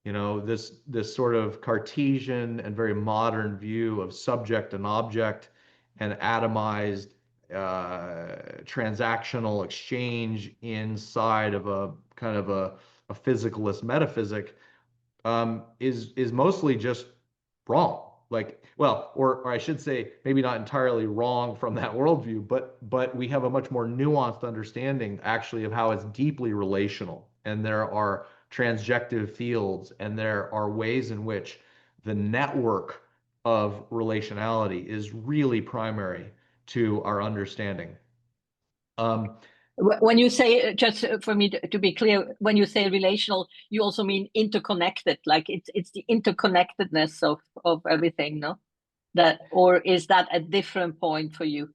This sort of Cartesian and very modern view of subject and object and atomized transactional exchange inside of a kind of a physicalist metaphysic, is mostly just wrong. Like, well, or I should say, maybe not entirely wrong from that worldview, but we have a much more nuanced understanding actually of how it's deeply relational, and there are transjective fields, and there are ways in which the network of relationality is really primary to our understanding. Um, When you say, just for me to be clear, when you say relational, you also mean interconnected, like it's the interconnectedness of everything, no? That, or is that a different point for you?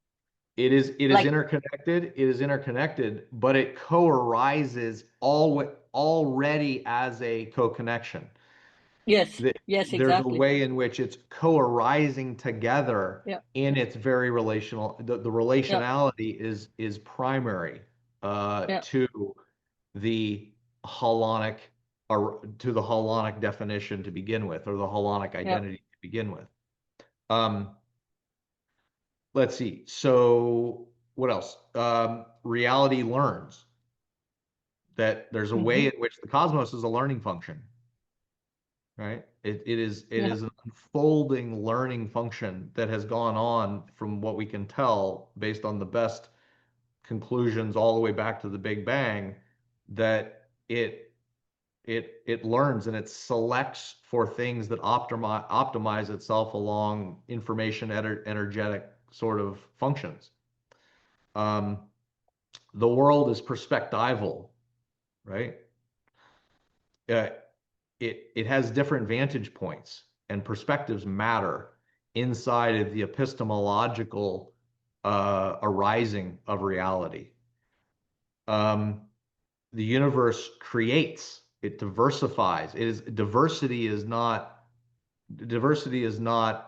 it is Like, interconnected. It is interconnected, but it co-arises already as a co-connection. yes, yes, There's a exactly. way in which it's co-arising together Yeah, in its very relational. The yeah, relationality is primary yeah, to the holonic, or to the holonic definition to begin with, or the holonic yeah. identity to begin with. Um, let's see. So what else? Reality learns that there's a way Mm-hmm. in which the cosmos is a learning function, right? It Yeah, is an unfolding learning function that has gone on, from what we can tell, based on the best conclusions all the way back to the Big Bang, that it it learns and it selects for things that optimize itself along information energetic sort of functions. Um, the world is perspectival, right? Uh, it has different vantage points, and perspectives matter inside of the epistemological arising of reality. Um, the universe creates, it diversifies. It is diversity is not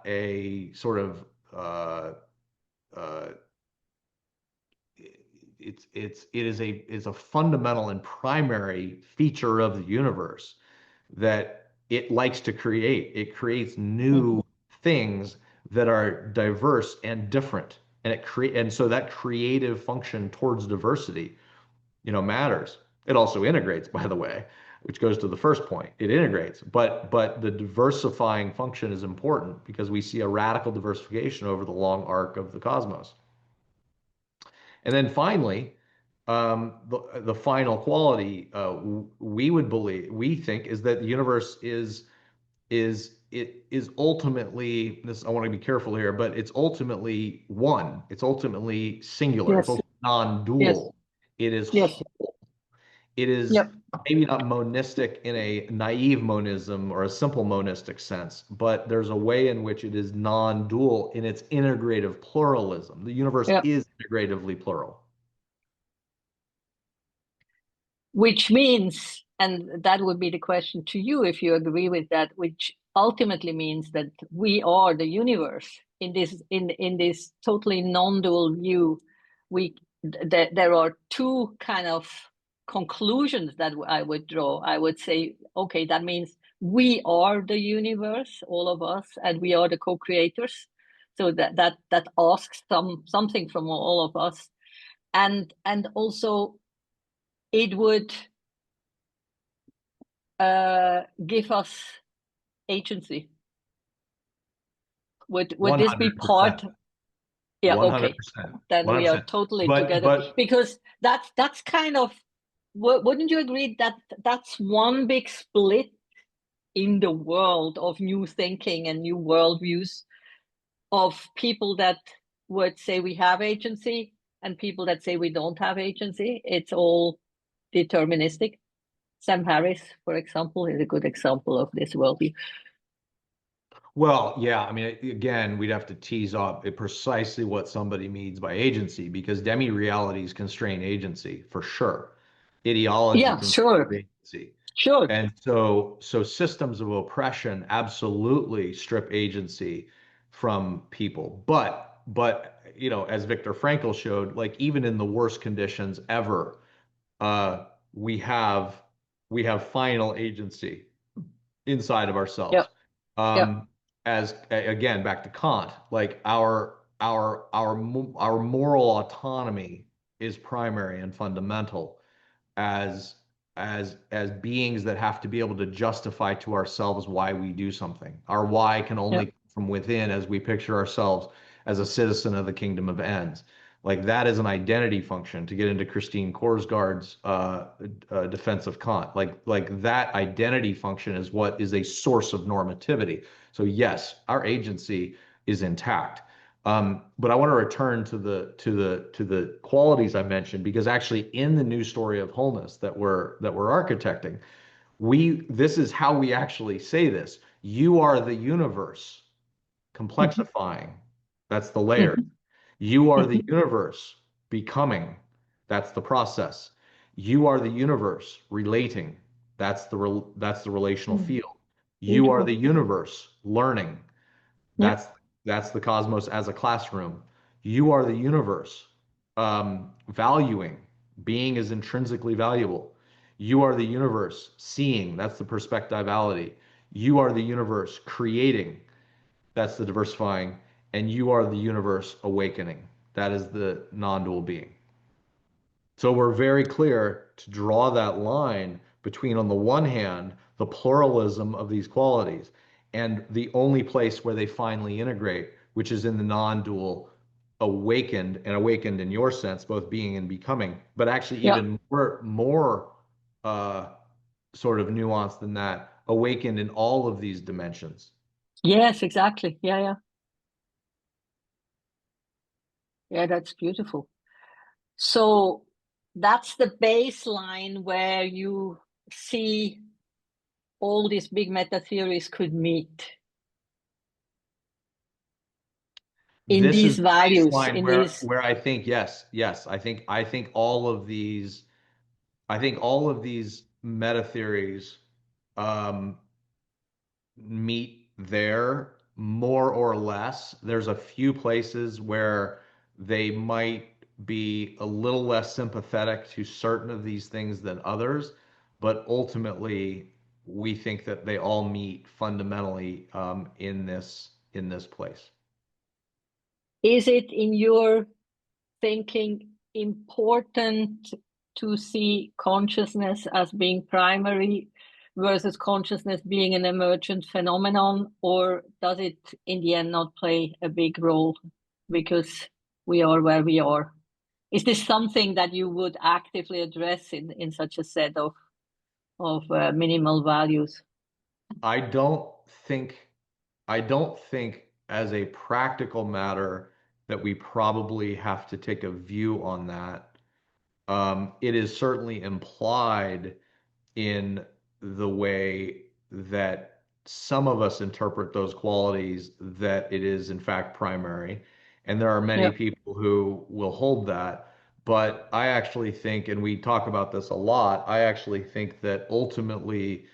a sort of uh, it is a fundamental and primary feature of the universe that it likes to create. It creates new things that are diverse and different, and and so that creative function towards diversity, matters. It also integrates, by the way, which goes to the first point. It integrates, but the diversifying function is important because we see a radical diversification over the long arc of the cosmos. And then finally, the final quality we think is that the universe is ultimately this. I want to be careful here, but it's ultimately one. It's ultimately singular. It's Yes. ultimately Yes. non-dual. It is Yes. it is Yep. maybe not monistic in a naive monism or a simple monistic sense, but there's a way in which it is non-dual in its integrative pluralism. The universe Yep. is integratively plural. Which means, and that would be the question to you if you agree with that, which ultimately means that we are the universe in this totally non-dual view. There are two kind of conclusions that I would draw. I would say, okay, that means we are the universe, all of us, and we are the co-creators. So that asks something from all of us, and also it would give us agency. Would this be 100%. part? Yeah, okay. 100%. Then we are 100%. totally But together but because that's kind of, wouldn't you agree that that's one big split in the world of new thinking and new worldviews of people that would say we have agency and people that say we don't have agency? It's all deterministic. Sam Harris, for example, is a good example of this worldview. Well, yeah, I mean, again, we'd have to tease up precisely what somebody means by agency because demi-realities constrain agency for sure. Ideology Yeah, sure, constrains agency. sure. And so systems of oppression absolutely strip agency from people. But as Viktor Frankl showed, like even in the worst conditions ever, uh, we have we have final agency inside of Yeah, ourselves. yeah, Again, back to Kant, like our moral autonomy is primary and fundamental as as beings that have to be able to justify to ourselves why we do something. Our why can yeah, only come from within as we picture ourselves as a citizen of the kingdom of ends. Like that is an identity function to get into Christine Korsgaard's defense of Kant. Like that identity function is what is a source of normativity. So yes, our agency is intact. But I want to return to the qualities I mentioned because actually in the new story of wholeness that we're architecting, this is how we actually say this. You are the universe mhm, complexifying. That's the layer. mhm, You are the mhm, universe becoming. That's the process. You are the universe relating. That's the relational mhm. field. You are the Beautiful. universe learning. Yeah, That's that's the cosmos as a classroom. You are the universe valuing. Being is intrinsically valuable. You are the universe seeing. That's the perspectivality. You are the universe creating. That's the diversifying. And you are the universe awakening. That is the non-dual being. So we're very clear to draw that line between, on the one hand, the pluralism of these qualities and the only place where they finally integrate, which is in the non-dual awakened and awakened in your sense, both being and becoming, but actually yeah, even more uh, sort of nuanced than that, awakened in all of these dimensions. Yes, exactly. Yeah, yeah. Yeah, that's beautiful. So that's the baseline where you see all these big meta theories could meet in This is these the values, baseline in where these. I think yes, I think all of these meta theories um, meet there more or less. There's a few places where they might be a little less sympathetic to certain of these things than others, but ultimately we think that they all meet fundamentally in this place. Is it in your thinking important to see consciousness as being primary versus consciousness being an emergent phenomenon, or does it in the end not play a big role because we are where we are? Is this something that you would actively address in such a set of minimal values? I don't think I don't think as a practical matter that we probably have to take a view on that. It is certainly implied in the way that some of us interpret those qualities that it is in fact primary. And there are many Yeah, people who will hold that. But I actually think, and we talk about this a lot, I actually think that ultimately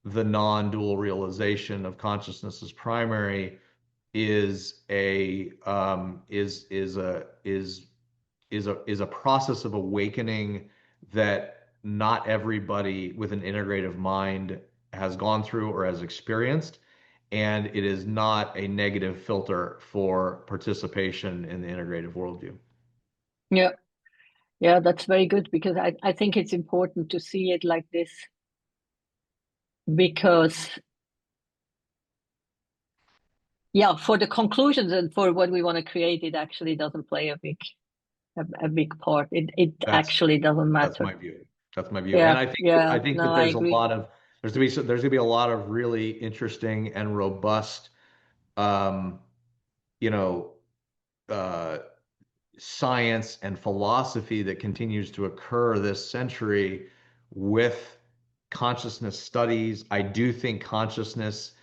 the non-dual realization of consciousness as primary is a is a process of awakening that not everybody with an integrative mind has gone through or has experienced, and it is not a negative filter for participation in the integrative worldview. yeah, yeah, that's very good because I think it's important to see it like this because yeah, for the conclusions and for what we want to create, it actually doesn't play a big part. It That's actually doesn't that's matter. my view. That's my view. And Yeah, I yeah, think no, that I there's a agree. lot of there's gonna be a lot of really interesting and robust um, you know, uh, science and philosophy that continues to occur this century with consciousness studies. I do think consciousness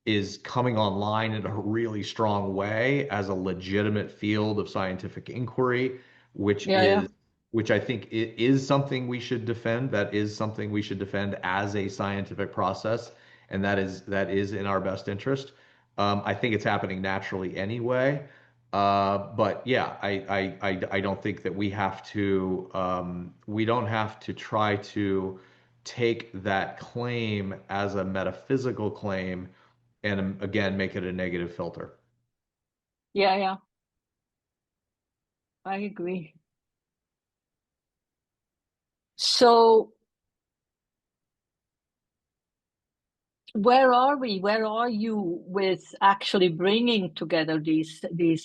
is coming online in a really strong way as a legitimate field of scientific inquiry, which Yeah, yeah, is which I think it is something we should defend. That is something we should defend as a scientific process, and that is in our best interest. I think it's happening naturally anyway. But yeah, I don't think that we don't have to try to take that claim as a metaphysical claim and again make it a negative filter. yeah, yeah. I agree. So where are we? Where are you with actually bringing together these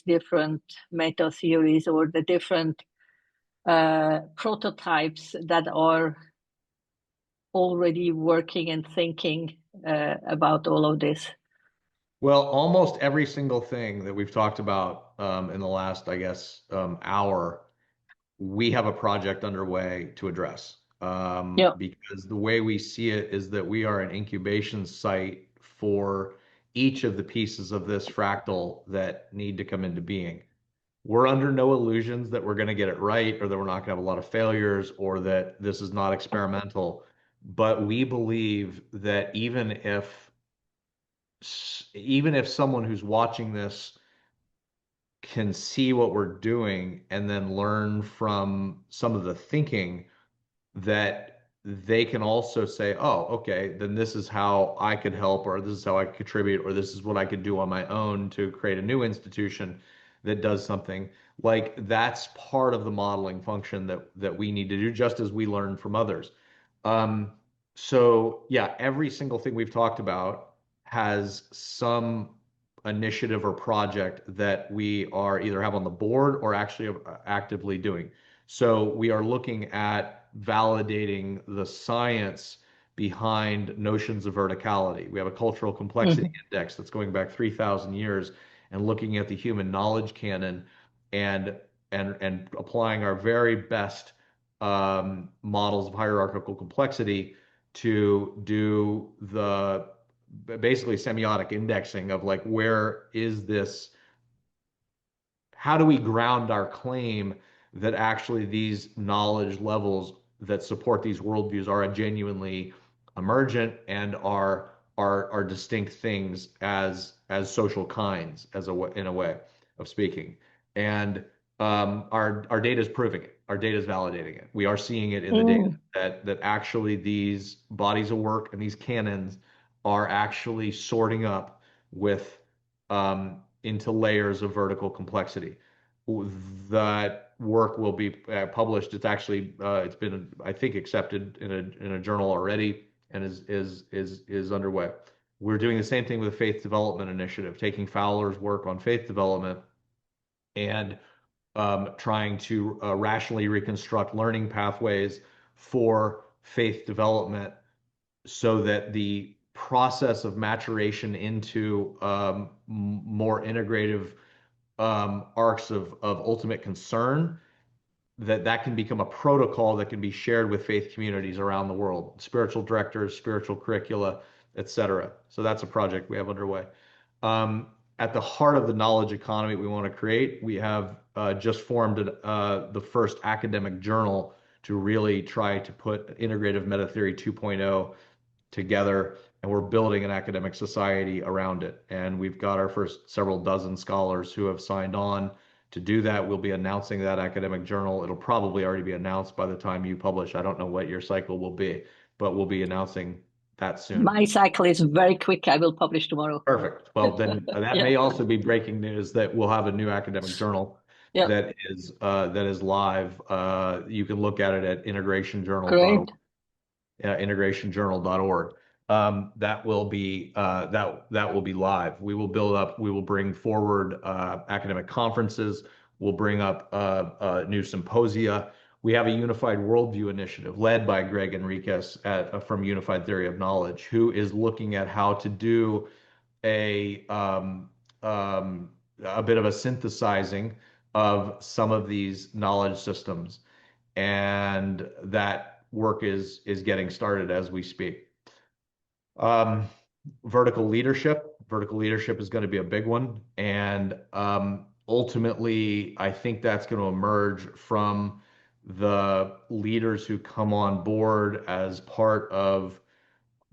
different meta theories or the different prototypes that are already working and thinking about all of this? Well, almost every single thing that we've talked about in the last, I guess, hour, we have a project underway to address. Yeah, Because the way we see it is that we are an incubation site for each of the pieces of this fractal that need to come into being. We're under no illusions that we're going to get it right or that we're not going to have a lot of failures or that this is not experimental. But we believe that even if someone who's watching this can see what we're doing and then learn from some of the thinking, that they can also say, oh, okay, then this is how I could help, or this is how I could contribute, or this is what I could do on my own to create a new institution that does something. Like that's part of the modeling function that we need to do, just as we learn from others. Um, so yeah, every single thing we've talked about has some initiative or project that we are either have on the board or actually actively doing. So we are looking at validating the science behind notions of verticality. We have a cultural complexity Mhm. index that's going back 3,000 years and looking at the human knowledge canon and and applying our very best models of hierarchical complexity to do the basically semiotic indexing of like where is this, how do we ground our claim that actually these knowledge levels that support these worldviews are genuinely emergent and are distinct things as social kinds, as in a way of speaking. And our data is proving it. Our data is validating it. We are seeing it in the data Mm. that actually these bodies of work and these canons are actually sorting up with into layers of vertical complexity. That work will be published. It's actually it's been, I think, accepted in a journal already and is underway. We're doing the same thing with the Faith Development Initiative, taking Fowler's work on faith development and trying to rationally reconstruct learning pathways for faith development so that the process of maturation into more integrative arcs of ultimate concern, that can become a protocol that can be shared with faith communities around the world, spiritual directors, spiritual curricula, etc. So that's a project we have underway. At the heart of the knowledge economy we want to create, we have just formed the first academic journal to really try to put Integrative Metatheory 2.0 together, and we're building an academic society around it. And we've got our first several dozen scholars who have signed on to do that. We'll be announcing that academic journal. It'll probably already be announced by the time you publish. I don't know what your cycle will be, but we'll be announcing that soon. My cycle is very quick. I will publish tomorrow. Perfect. Well, then that Yeah, may also be breaking news that we'll have a new academic journal yeah, that is live. You can look at it at integrationjournal.org. great. Integrationjournal.org. That will be that will be live. We will build up. We will bring forward academic conferences. We'll bring up new symposia. We have a unified worldview initiative led by Greg Enriquez from Unified Theory of Knowledge, who is looking at how to do a a bit of a synthesizing of some of these knowledge systems, and that work is getting started as we speak. Um, vertical leadership is going to be a big one, and ultimately, I think that's going to emerge from the leaders who come on board as part of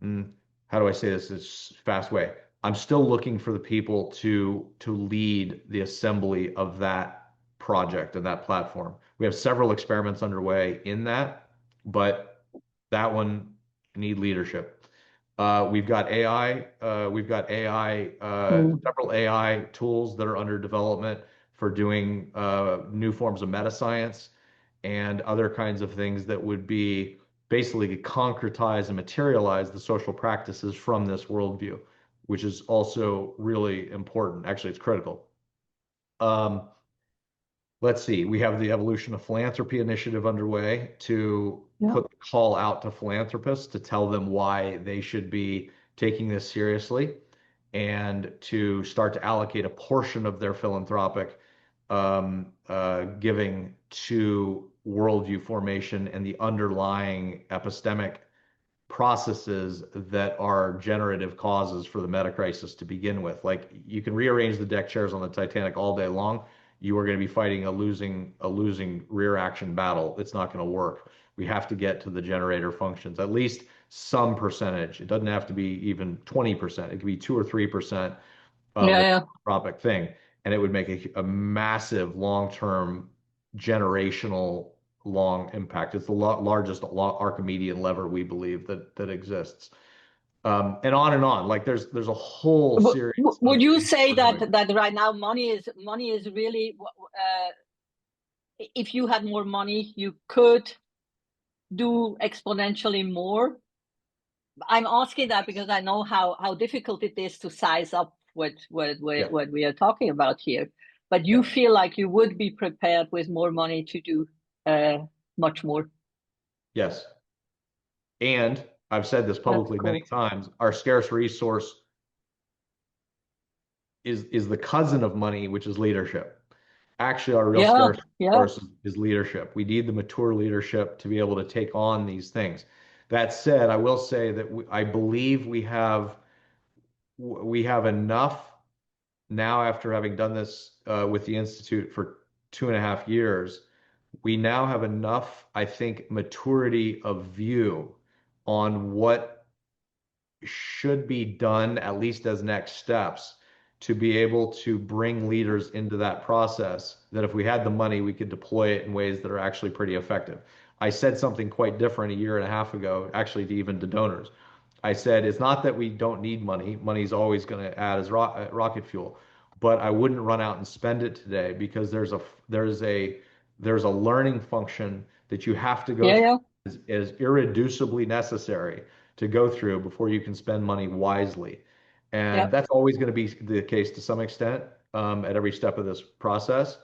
mm, how do I say this fast way? I'm still looking for the people to lead the assembly of that project and that platform. We have several experiments underway in that, but that one need leadership. We've got AI. We've got AI. Mm. Several AI tools that are under development for doing new forms of meta science and other kinds of things that would be basically concretize and materialize the social practices from this worldview, which is also really important. Actually, it's critical. Um, let's see, we have the Evolution of Philanthropy initiative underway to Yeah. put the call out to philanthropists to tell them why they should be taking this seriously and to start to allocate a portion of their philanthropic giving to worldview formation and the underlying epistemic processes that are generative causes for the meta crisis to begin with. Like you can rearrange the deck chairs on the Titanic all day long. You are going to be fighting a losing rear action battle. It's not going to work. We have to get to the generator functions, at least some percentage. It doesn't have to be even 20%. It could be 2 or 3% of Yeah, the yeah. philanthropic thing, and it would make a massive long-term generational long impact. It's the largest Archimedean lever we believe that exists, and on and on. Like there's a whole series Would of you things say we're doing. that right now money is really if you had more money, you could do exponentially more? I'm asking that because I know how difficult it is to size up Yeah, what we are talking about here. But yeah, you feel like you would be prepared with more money to do much more. yes. And I've said this That's publicly many cool. times, our scarce resource is the cousin of money, which is leadership. Actually, our real Yeah, scarce yeah, resource is leadership. We need the mature leadership to be able to take on these things. That said, I will say that I believe we have enough now, after having done this with the Institute for 2.5 years. We now have enough, I think, maturity of view on what should be done, at least as next steps, to be able to bring leaders into that process, that if we had the money, we could deploy it in ways that are actually pretty effective. I said something quite different a year and a half ago, actually, to even to donors. I said, it's not that we don't need money. Money's always going to add as rocket fuel, but I wouldn't run out and spend it today, because there's a learning function that you have to go yeah, through, yeah, is irreducibly necessary to go through before you can spend money wisely. yeah, And that's always going to be the case to some extent, at every step of this process.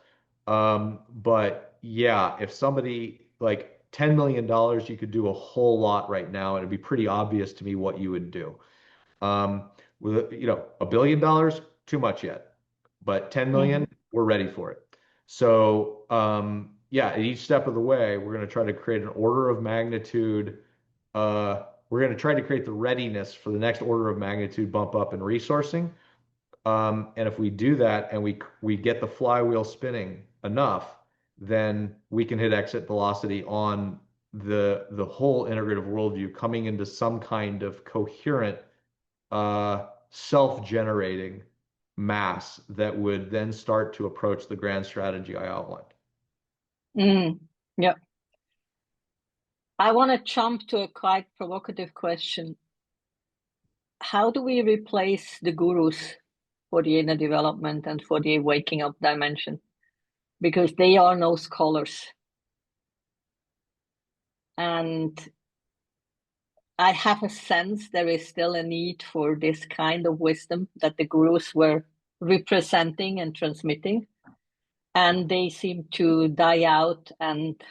But yeah, if somebody like $10 million, you could do a whole lot right now, and it'd be pretty obvious to me what you would do. With $1 billion, too much yet, but 10 hmm million, we're ready for it. So yeah, at each step of the way, we're going to try to create an order of magnitude. We're going to try to create the readiness for the next order of magnitude bump up in resourcing. And if we do that, and we get the flywheel spinning enough, then we can hit exit velocity on the whole integrative worldview, coming into some kind of coherent, self-generating mass that would then start to approach the grand strategy I outlined. mm, yeah. I want to jump to a quite provocative question. How do we replace the gurus for the inner development and for the waking up dimension? Because they are no scholars. And I have a sense there is still a need for this kind of wisdom that the gurus were representing and transmitting. And they seem to die out and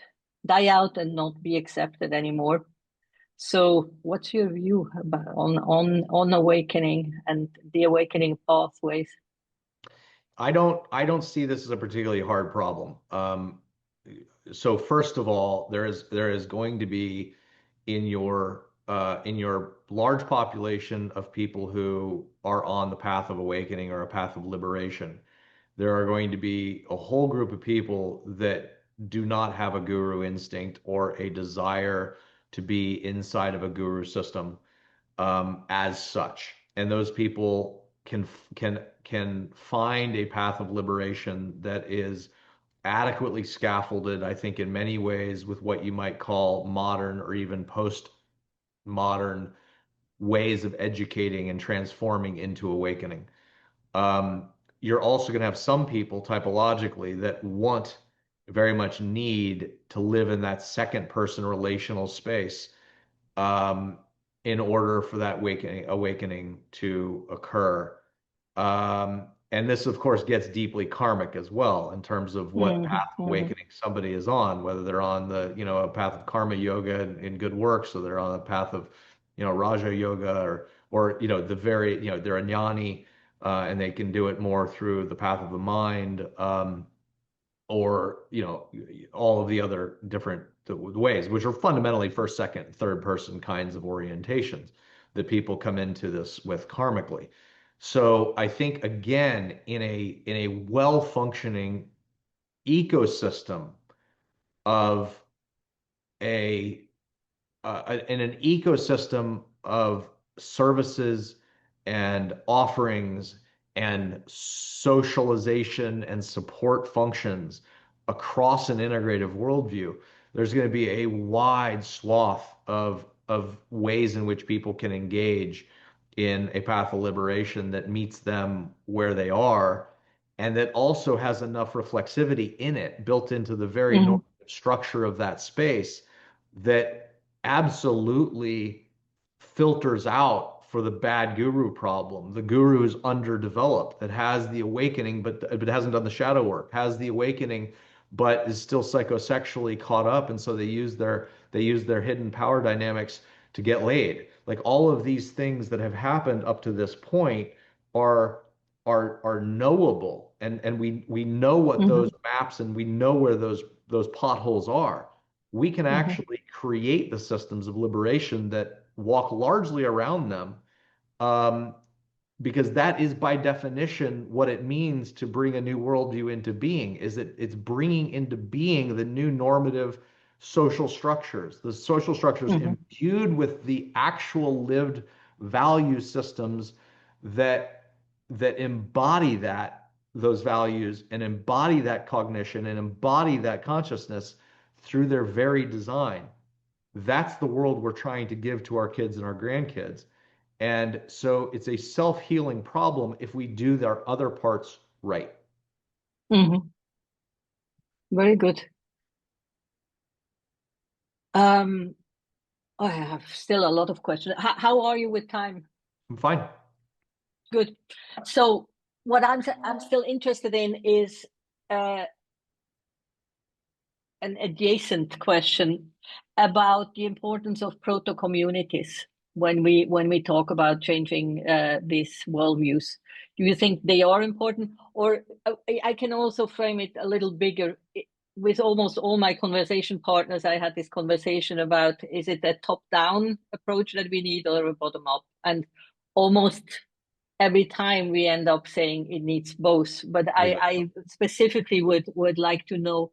not be accepted anymore. So what's your view about on awakening and the awakening pathways? I don't see this as a particularly hard problem. So first of all, there is going to be in your large population of people who are on the path of awakening or a path of liberation, there are going to be a whole group of people that do not have a guru instinct or a desire to be inside of a guru system, as such. And those people can find a path of liberation that is adequately scaffolded, I think, in many ways, with what you might call modern or even post-modern ways of educating and transforming into awakening. Um, you're also going to have some people typologically that very much need to live in that second person relational space, um, in order for that awakening to occur. And this, of course, gets deeply karmic as well, in terms of what Mm-hmm, path of mm-hmm, awakening somebody is on, whether they're on a path of karma yoga and good works, or they're on a path of, Raja yoga, or they're a jnani, and they can do it more through the path of the mind. Or all of the other different ways, which are fundamentally first, second, third person kinds of orientations that people come into this with karmically. So I think, again, in a well functioning ecosystem of a in an ecosystem of services and offerings and socialization and support functions across an integrative worldview, there's going to be a wide swath of ways in which people can engage in a path of liberation that meets them where they are, and that also has enough reflexivity in it, built into the very mm-hmm, normative structure of that space, that absolutely filters out for the bad guru problem. The guru is underdeveloped, that has the awakening, but hasn't done the shadow work, has the awakening, but is still psychosexually caught up. And so they use their hidden power dynamics to get laid. Like all of these things that have happened up to this point are are knowable, and we know what those Hmm. maps and we know where those potholes are. We can Hmm. actually create the systems of liberation that walk largely around them, um, because that is by definition what it means to bring a new worldview into being, is that it's bringing into being the new normative social structures, the social structures Hmm. imbued with the actual lived value systems that embody those values and embody that cognition and embody that consciousness through their very design. That's the world we're trying to give to our kids and our grandkids. And so it's a self-healing problem if we do our other parts right. Hmm. Very good. Um, I have still a lot of questions. How are you with time? I'm fine. Good. So what I'm still interested in is uh, an adjacent question about the importance of proto communities when we talk about changing these worldviews. Do you think they are important, or I can also frame it a little bigger? With almost all my conversation partners, I had this conversation about, is it a top-down approach that we need or a bottom-up? And almost every time we end up saying it needs both. But Yeah. I specifically would like to know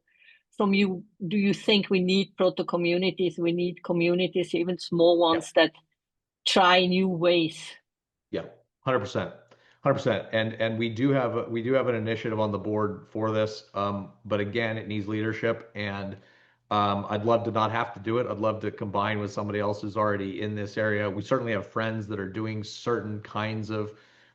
from you, do you think we need proto communities? We need communities, even small Yeah. ones, that try new ways. Yeah. 100%. 100%. And we do have an initiative on the board for this. But again, it needs leadership, and I'd love to not have to do it. I'd love to combine with somebody else who's already in this area. We certainly have friends that are doing certain kinds of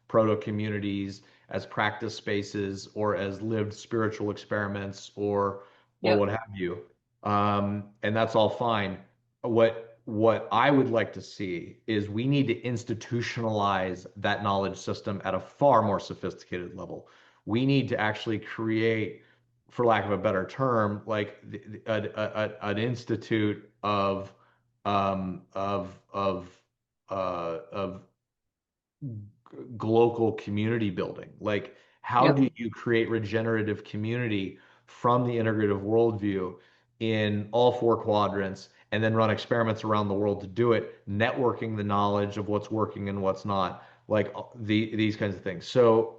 proto communities as practice spaces or as lived spiritual experiments or Yeah. what have you. And that's all fine. What I would like to see is we need to institutionalize that knowledge system at a far more sophisticated level. We need to actually create, for lack of a better term, like an institute of um, of of of local community building. Like, how Yeah. do you create regenerative community from the integrative worldview in all four quadrants and then run experiments around the world to do it, networking the knowledge of what's working and what's not, like these kinds of things. So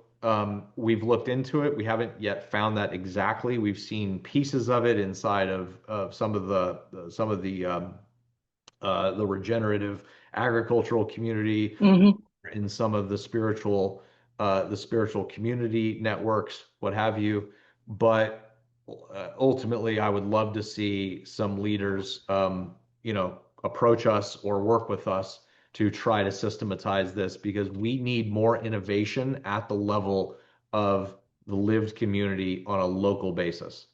we've looked into it. We haven't yet found that exactly. We've seen pieces of it inside of some of the regenerative agricultural community, Hmm. in some of the spiritual community networks, what have you. But ultimately, I would love to see some leaders, approach us or work with us to try to systematize this, because we need more innovation at the level of the lived community on a local basis.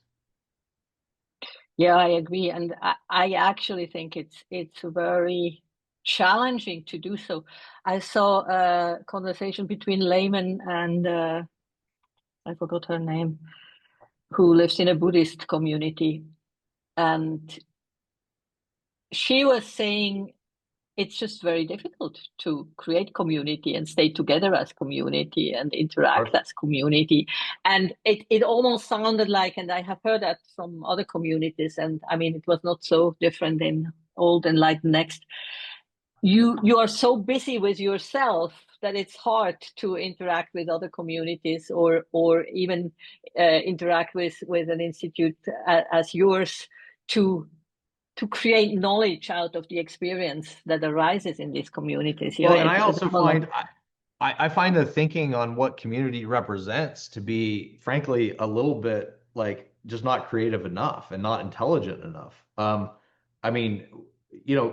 Yeah, I agree. And I actually think it's very challenging to do so. I saw a conversation between Layman and I forgot her name, who lives in a Buddhist community. And she was saying it's just very difficult to create community and stay together as community and interact as community. And it almost sounded like, and I have heard that from other communities, and I mean, it was not so different in Old Enlightened Next. You are so busy with yourself that it's hard to interact with other communities or even interact with an institute as yours to create knowledge out of the experience that arises in these communities. Yeah, Well, and I I also don't know. find I find the thinking on what community represents to be, frankly, a little bit like just not creative enough and not intelligent enough. I mean,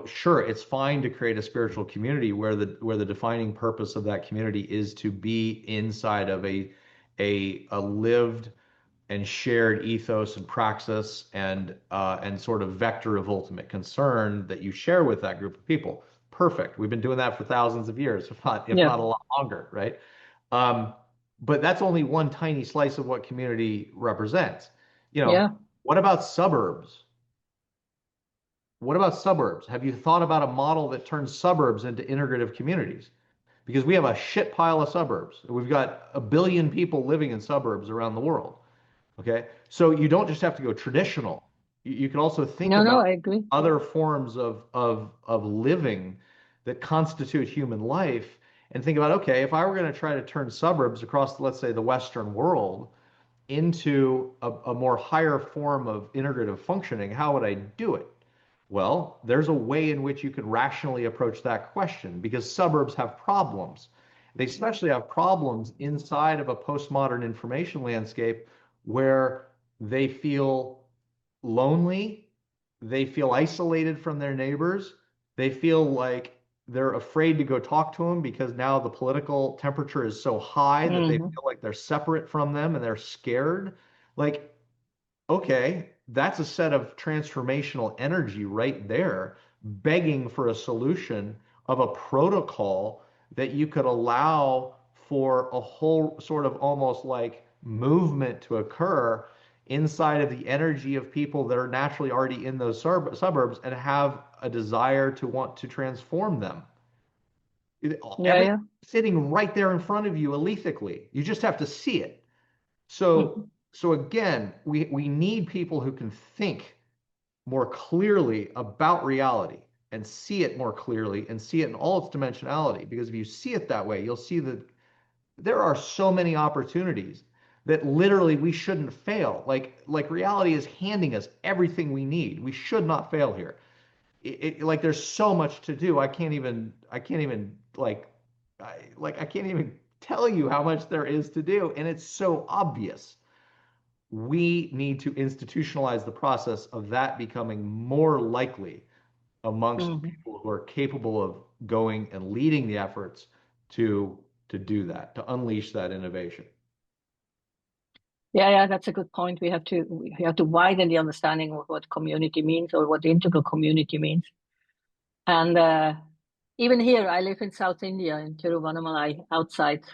sure, it's fine to create a spiritual community where the defining purpose of that community is to be inside of a lived and shared ethos and praxis and sort of vector of ultimate concern that you share with that group of people. Perfect. We've been doing that for thousands of years, if Yeah, not a lot longer, right? Um, but that's only one tiny slice of what community represents. You know, yeah, what about suburbs? What about suburbs? Have you thought about a model that turns suburbs into integrative communities? Because we have a shit pile of suburbs. We've got a billion people living in suburbs around the world. Okay. So you don't just have to go traditional. You can also think No, no, about I agree. other forms of living that constitute human life and think about, okay, if I were going to try to turn suburbs across, let's say, the Western world into a more higher form of integrative functioning, how would I do it? Well, there's a way in which you could rationally approach that question because suburbs have problems. They especially have problems inside of a postmodern information landscape where they feel lonely, they feel isolated from their neighbors, they feel like they're afraid to go talk to them because now the political temperature is so high that they Hmm. feel like they're separate from them and they're scared. Like, okay, that's a set of transformational energy right there, begging for a solution of a protocol that you could allow for a whole sort of almost like movement to occur inside of the energy of people that are naturally already in those suburbs and have a desire to want to transform them. Yeah, Everything yeah. sitting right there in front of you alethically. You just have to see it. So, Mhm. so again, we need people who can think more clearly about reality and see it more clearly and see it in all its dimensionality. Because if you see it that way, you'll see that there are so many opportunities that literally we shouldn't fail. Like reality is handing us everything we need. We should not fail here. Like there's so much to do. I can't even I can't even tell you how much there is to do, and it's so obvious. We need to institutionalize the process of that becoming more likely amongst Mhm. people who are capable of going and leading the efforts to to do that, to unleash that innovation. Yeah, yeah, that's a good point. We have to widen the understanding of what community means or what the integral community means. And even here, I live in South India, in Tiruvannamalai, outside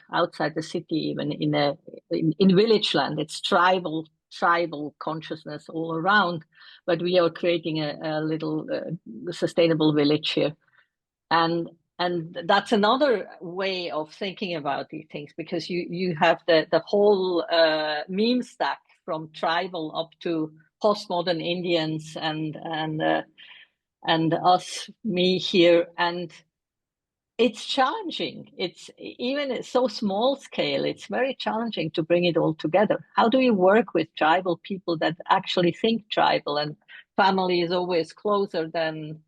the city, even in village land. It's tribal consciousness all around, but we are creating a little sustainable village here. And that's another way of thinking about these things because you have the whole meme stack from tribal up to postmodern Indians and us, me here, and it's challenging. It's even so small scale. It's very challenging to bring it all together. How do you work with tribal people that actually think tribal and family is always closer than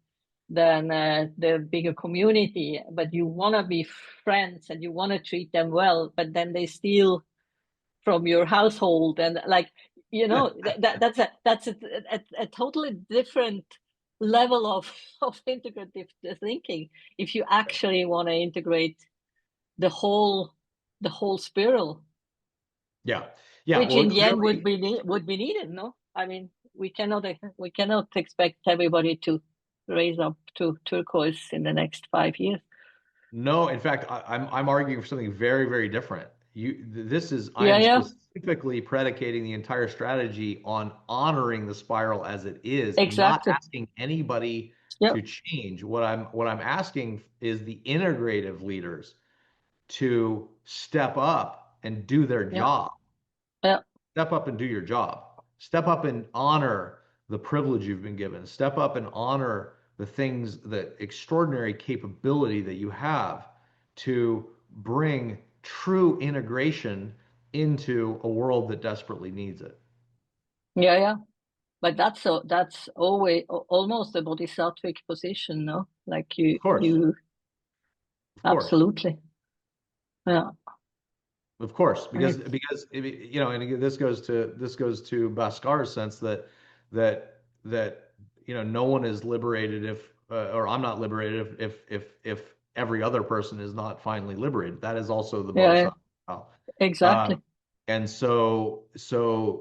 the bigger community, but you want to be friends and you want to treat them well, but then they steal from your household and like that's a totally different level of integrative thinking if you actually want to integrate the whole the whole spiral, Yeah. Yeah. which Well, in the end really, would be needed. No, I mean we cannot expect everybody to raise up to turquoise in the next 5 years. no, in fact, I'm arguing for something very, very different. This is I Yeah, am yeah, specifically predicating the entire strategy on honoring the spiral as it is, not exactly. asking anybody Yeah, to change. What I'm asking is the integrative leaders to step up and do their yeah, job. yeah, Step up and do your job. Step up and honor the privilege you've been given. Step up and honor the things, the extraordinary capability that you have to bring true integration into a world that desperately needs it. yeah, yeah. But that's always almost a bodhisattvic position, no? Like Of course, you of course. absolutely. Yeah, Of course, and because and again, this goes to Bhaskar's sense that no one is liberated if or I'm not liberated if every other person is not finally liberated. That is also the yeah, yeah, Bodhisattva vow. exactly. And so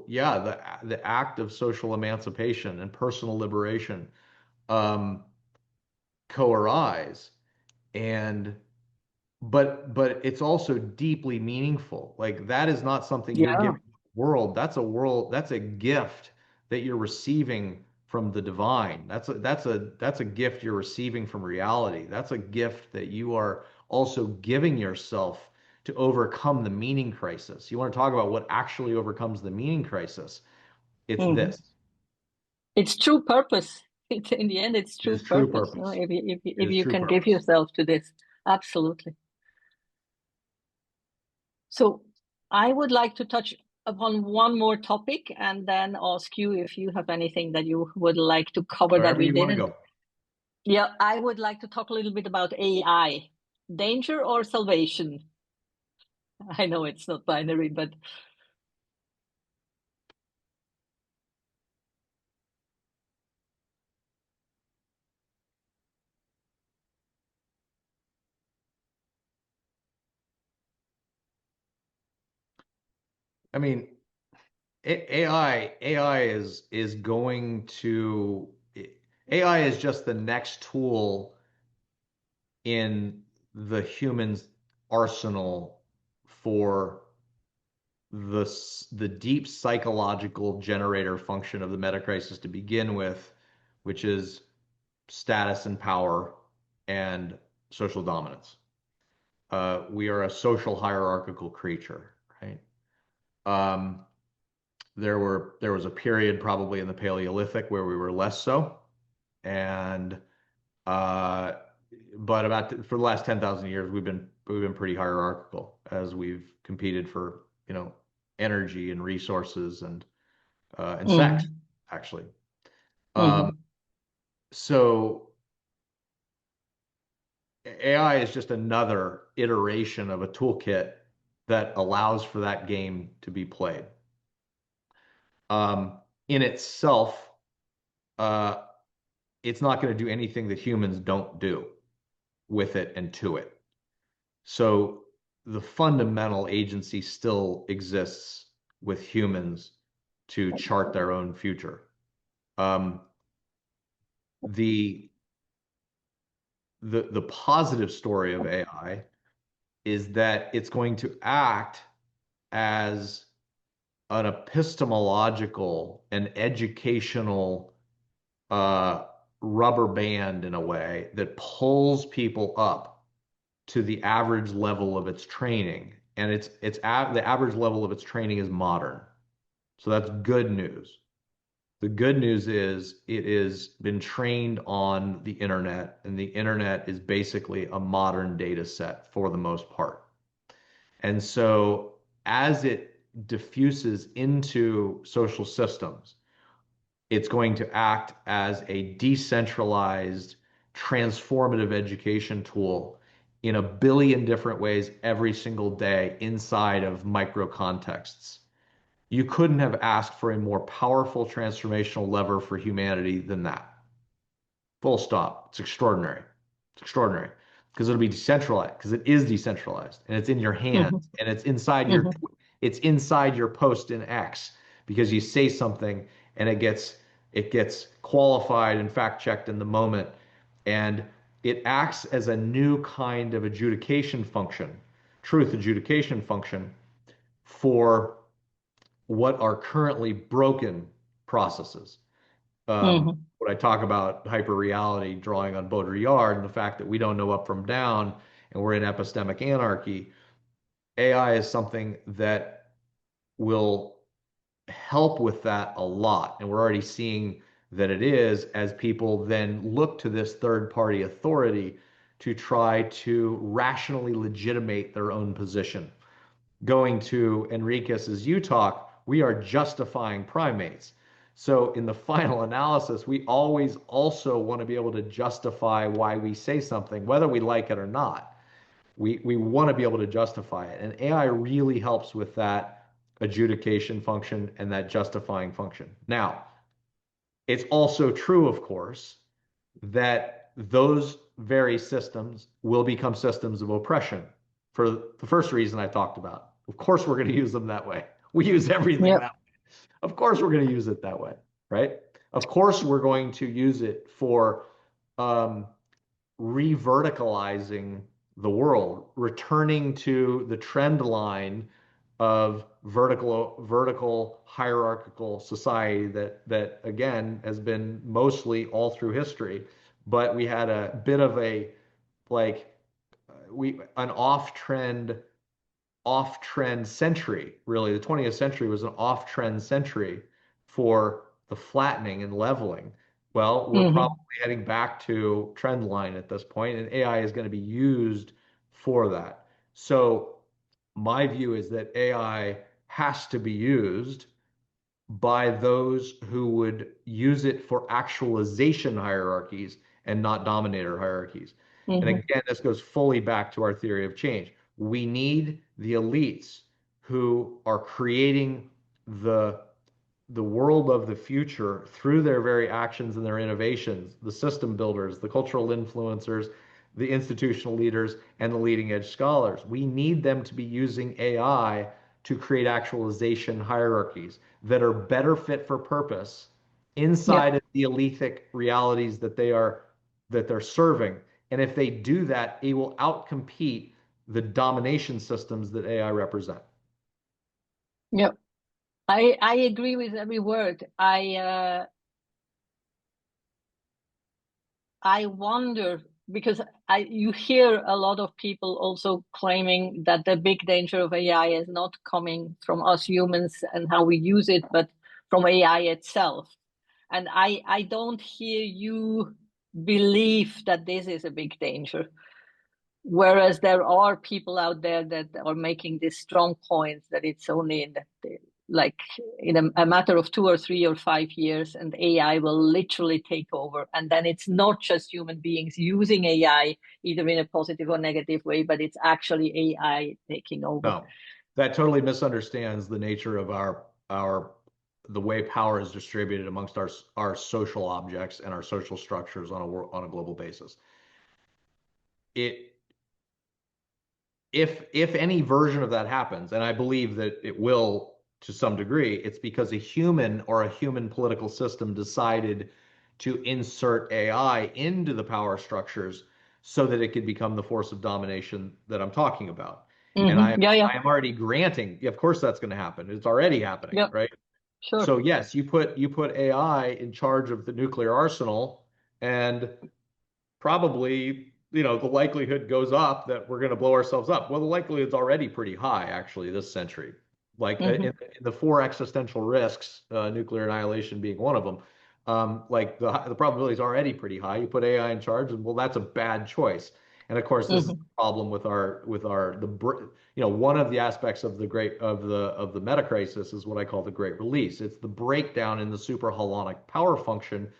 yeah, the act of social emancipation and personal liberation um, co-arise and but it's also deeply meaningful. Like that is not something you're Yeah, giving the world. That's a gift that you're receiving from the divine. That's a gift you're receiving from reality. That's a gift that you are also giving yourself to overcome the meaning crisis. You want to talk about what actually overcomes the meaning crisis? It's Mhm. this. It's true purpose. In the end, it's It true is true purpose. You know, purpose. It if is you true can give purpose. yourself to this, absolutely. So I would like to touch upon one more topic and then ask you if you have anything that you would like to cover that Wherever we you want to didn't. go. Yeah, I would like to talk a little bit about AI. Danger or salvation? I know it's not binary, but I mean, AI is going to AI is just the next tool in the human's arsenal for the deep psychological generator function of the metacrisis to begin with, which is status and power and social dominance. We are a social hierarchical creature, right? Um, there was a period probably in the Paleolithic where we were less so, and uh, but for the last 10,000 years we've been pretty hierarchical as we've competed for energy and resources and sex mm, actually. Um, hmm so AI is just another iteration of a toolkit that allows for that game to be played. In itself, uh, it's not going to do anything that humans don't do with it and to it. So the fundamental agency still exists with humans to chart their own future. Um, the the positive story of AI is that it's going to act as an epistemological and educational uh, rubber band in a way that pulls people up to the average level of its training, and the average level of its training is modern. So that's good news. The good news is it has been trained on the internet, and the internet is basically a modern data set for the most part. And so as it diffuses into social systems, it's going to act as a decentralized, transformative education tool in a billion different ways every single day inside of micro contexts. You couldn't have asked for a more powerful transformational lever for humanity than that. Full stop. It's extraordinary. It's extraordinary because it'll be decentralized because it is decentralized and it's in your hands hmm and hmm it's inside your post in X because you say something and it gets qualified and fact checked in the moment, and it acts as a new kind of adjudication function, truth adjudication function for what are currently broken processes. hmm When I talk about hyperreality drawing on Baudrillard and the fact that we don't know up from down and we're in epistemic anarchy, AI is something that will help with that a lot. And we're already seeing that it is as people then look to this third party authority to try to rationally legitimate their own position. Going to Enriquez's U talk, we are justifying primates. So in the final analysis, we always also want to be able to justify why we say something, whether we like it or not. We want to be able to justify it. And AI really helps with that adjudication function and that justifying function. Now, it's also true, of course, that those very systems will become systems of oppression for the first reason I talked about. Of course, we're going to use them that way. We use everything Yeah. that way. Of course, we're going to use it that way, right? Of course, we're going to use it for um, re-verticalizing the world, returning to the trend line of vertical hierarchical society that again has been mostly all through history, but we had a bit of a like we an off trend century. Really, the 20th century was an off trend century for the flattening and leveling. Well, we're Hmm. probably heading back to trend line at this point, and AI is going to be used for that. So my view is that AI has to be used by those who would use it for actualization hierarchies and not dominator hierarchies. And Hmm. again, this goes fully back to our theory of change. We need the elites who are creating the the world of the future through their very actions and their innovations, the system builders, the cultural influencers, the institutional leaders, and the leading edge scholars. We need them to be using AI to create actualization hierarchies that are better fit for purpose Yeah. inside of the elithic realities that they're serving. And if they do that, it will outcompete the domination systems that AI represent. Yeah. I agree with every word. I wonder because you hear a lot of people also claiming that the big danger of AI is not coming from us humans and how we use it, but from AI itself. And I don't hear you believe that this is a big danger. Whereas there are people out there that are making this strong point that it's only in like in a matter of 2 or 3 or 5 years, and AI will literally take over. And then it's not just human beings using AI either in a positive or negative way, but it's actually AI taking over. No, that totally misunderstands the nature of our the way power is distributed amongst our social objects and our social structures on a global basis. It if any version of that happens, and I believe that it will to some degree, it's because a human or a human political system decided to insert AI into the power structures so that it could become the force of domination that I'm talking about. And Mm-hmm. Yeah, yeah, I am already granting, of course that's going to happen. It's already happening, yeah, right? sure. So yes, you put AI in charge of the nuclear arsenal, and probably, the likelihood goes up that we're going to blow ourselves up. Well, the likelihood's already pretty high, actually, this century. Like Mm-hmm. in the four existential risks, nuclear annihilation being one of them, like the probability is already pretty high. You put AI in charge, and well, that's a bad choice. And of course, this is the Mm-hmm. problem with one of the aspects of the metacrisis is what I call the great release. It's the breakdown in the super holonic power function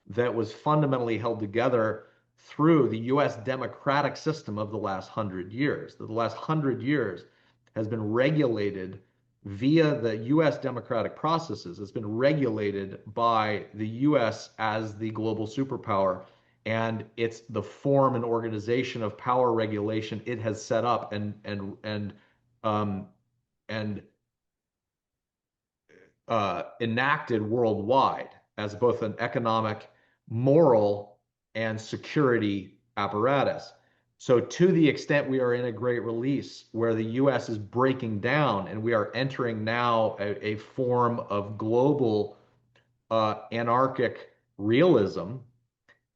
that was fundamentally held together through the US democratic system of the last 100 years. The last 100 years has been regulated via the US democratic processes. It's been regulated by the US as the global superpower. And it's the form and organization of power regulation it has set up um, and enacted worldwide as both an economic, moral, and security apparatus. So, to the extent we are in a great release where the US is breaking down and we are entering now a form of global anarchic realism,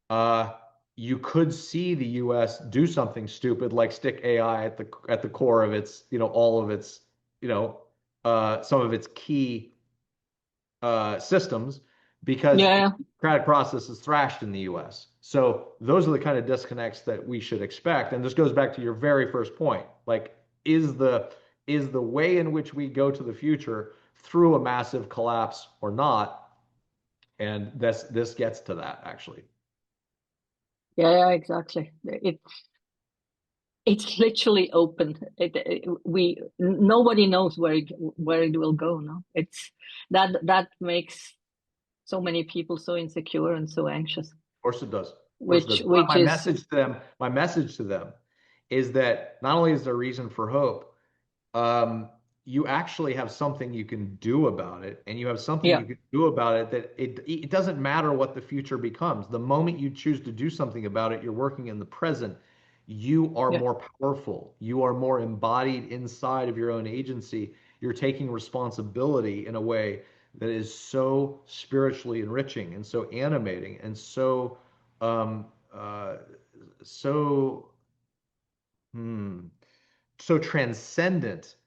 uh, you could see the US do something stupid like stick AI at the core of its, all of its, some of its key systems because Yeah, the yeah. democratic process is thrashed in the US. So those are the kind of disconnects that we should expect. And this goes back to your very first point. Like, is the way in which we go to the future through a massive collapse or not? And this gets to that actually. Yeah, yeah, exactly. It's literally open. Nobody knows where it will go. No, it's that makes so many people so insecure and so anxious. Of course it does. Of course it Which does. But which is my message to them is that not only is there reason for hope, um, you actually have something you can do about it, and you have something yeah, you can do about it that it doesn't matter what the future becomes. The moment you choose to do something about it, you're working in the present. You are yeah, more powerful. You are more embodied inside of your own agency. you're taking responsibility in a way that is so spiritually enriching and so animating and so um, uh, so hmm, so transcendent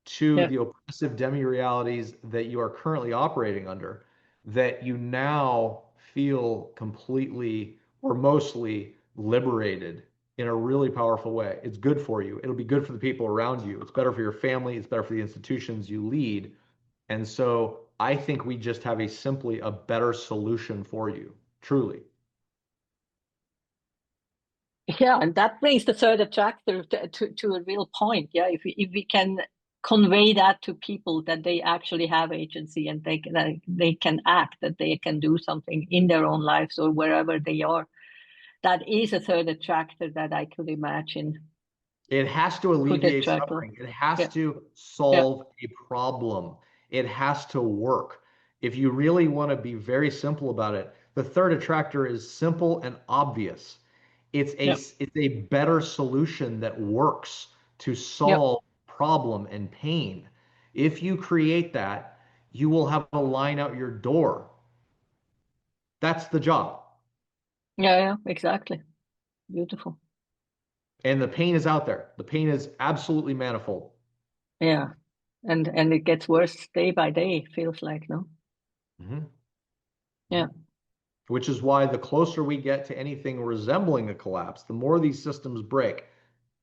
to Yeah. the oppressive demi-realities that you are currently operating under, that you now feel completely or mostly liberated in a really powerful way. It's good for you. It'll be good for the people around you. It's better for your family. It's better for the institutions you lead. And so I think we just have simply a better solution for you, truly. Yeah, and that brings the third attractor to a real point. Yeah, if we can convey that to people that they actually have agency and they can act, that they can do something in their own lives or wherever they are, that is a third attractor that I could imagine It has to could alleviate attract. suffering. It has Yeah, to yeah, solve a problem. It has to work. If you really want to be very simple about it, the third attractor is simple and obvious. yeah, It's a better solution that works to yeah, solve problem and pain. If you create that, you will have a line out your door. That's the job. yeah, yeah, exactly. Beautiful. And the pain is out there. The pain is absolutely manifold. Yeah, and it gets worse day by day, feels like, no? Mhm. Yeah, Which is why the closer we get to anything resembling a collapse, the more these systems break,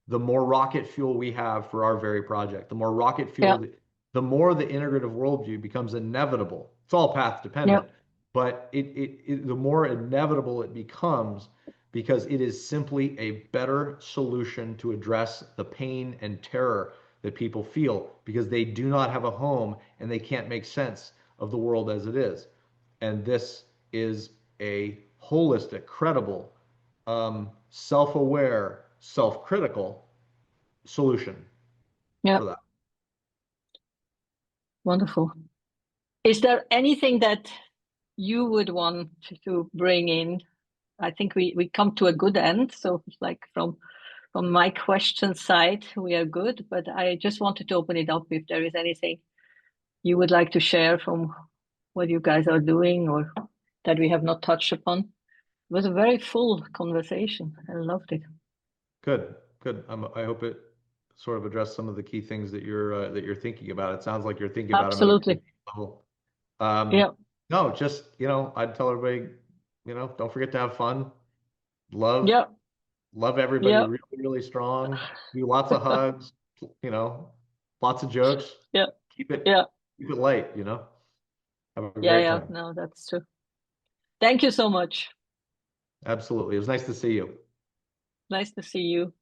the more rocket fuel we have for our very project. The more rocket yeah, fuel, the more the integrative worldview becomes inevitable. It's all path yeah, dependent, but the more inevitable it becomes because it is simply a better solution to address the pain and terror that people feel because they do not have a home and they can't make sense of the world as it is. And this is a holistic, credible, self-aware, self-critical solution yeah. for that. Wonderful. Is there anything that you would want to bring in? I think we come to a good end. So it's like from my question side, we are good. But I just wanted to open it up if there is anything you would like to share from what you guys are doing or that we have not touched upon. It was a very full conversation. I loved it. Good, good. I hope it sort of addressed some of the key things that you're thinking about. It sounds like you're thinking about them at a really Absolutely. deep level. Um, Yeah. no, just I'd tell everybody, don't forget to have fun, love, Yeah. love everybody Yeah. really, really strong. Do lots of hugs, you know, lots of jokes. Yeah. Keep it Yeah. keep it light. Have a Yeah. great Yeah. time. No, that's true. Thank you so much. Absolutely. It was nice to see you. Nice to see you.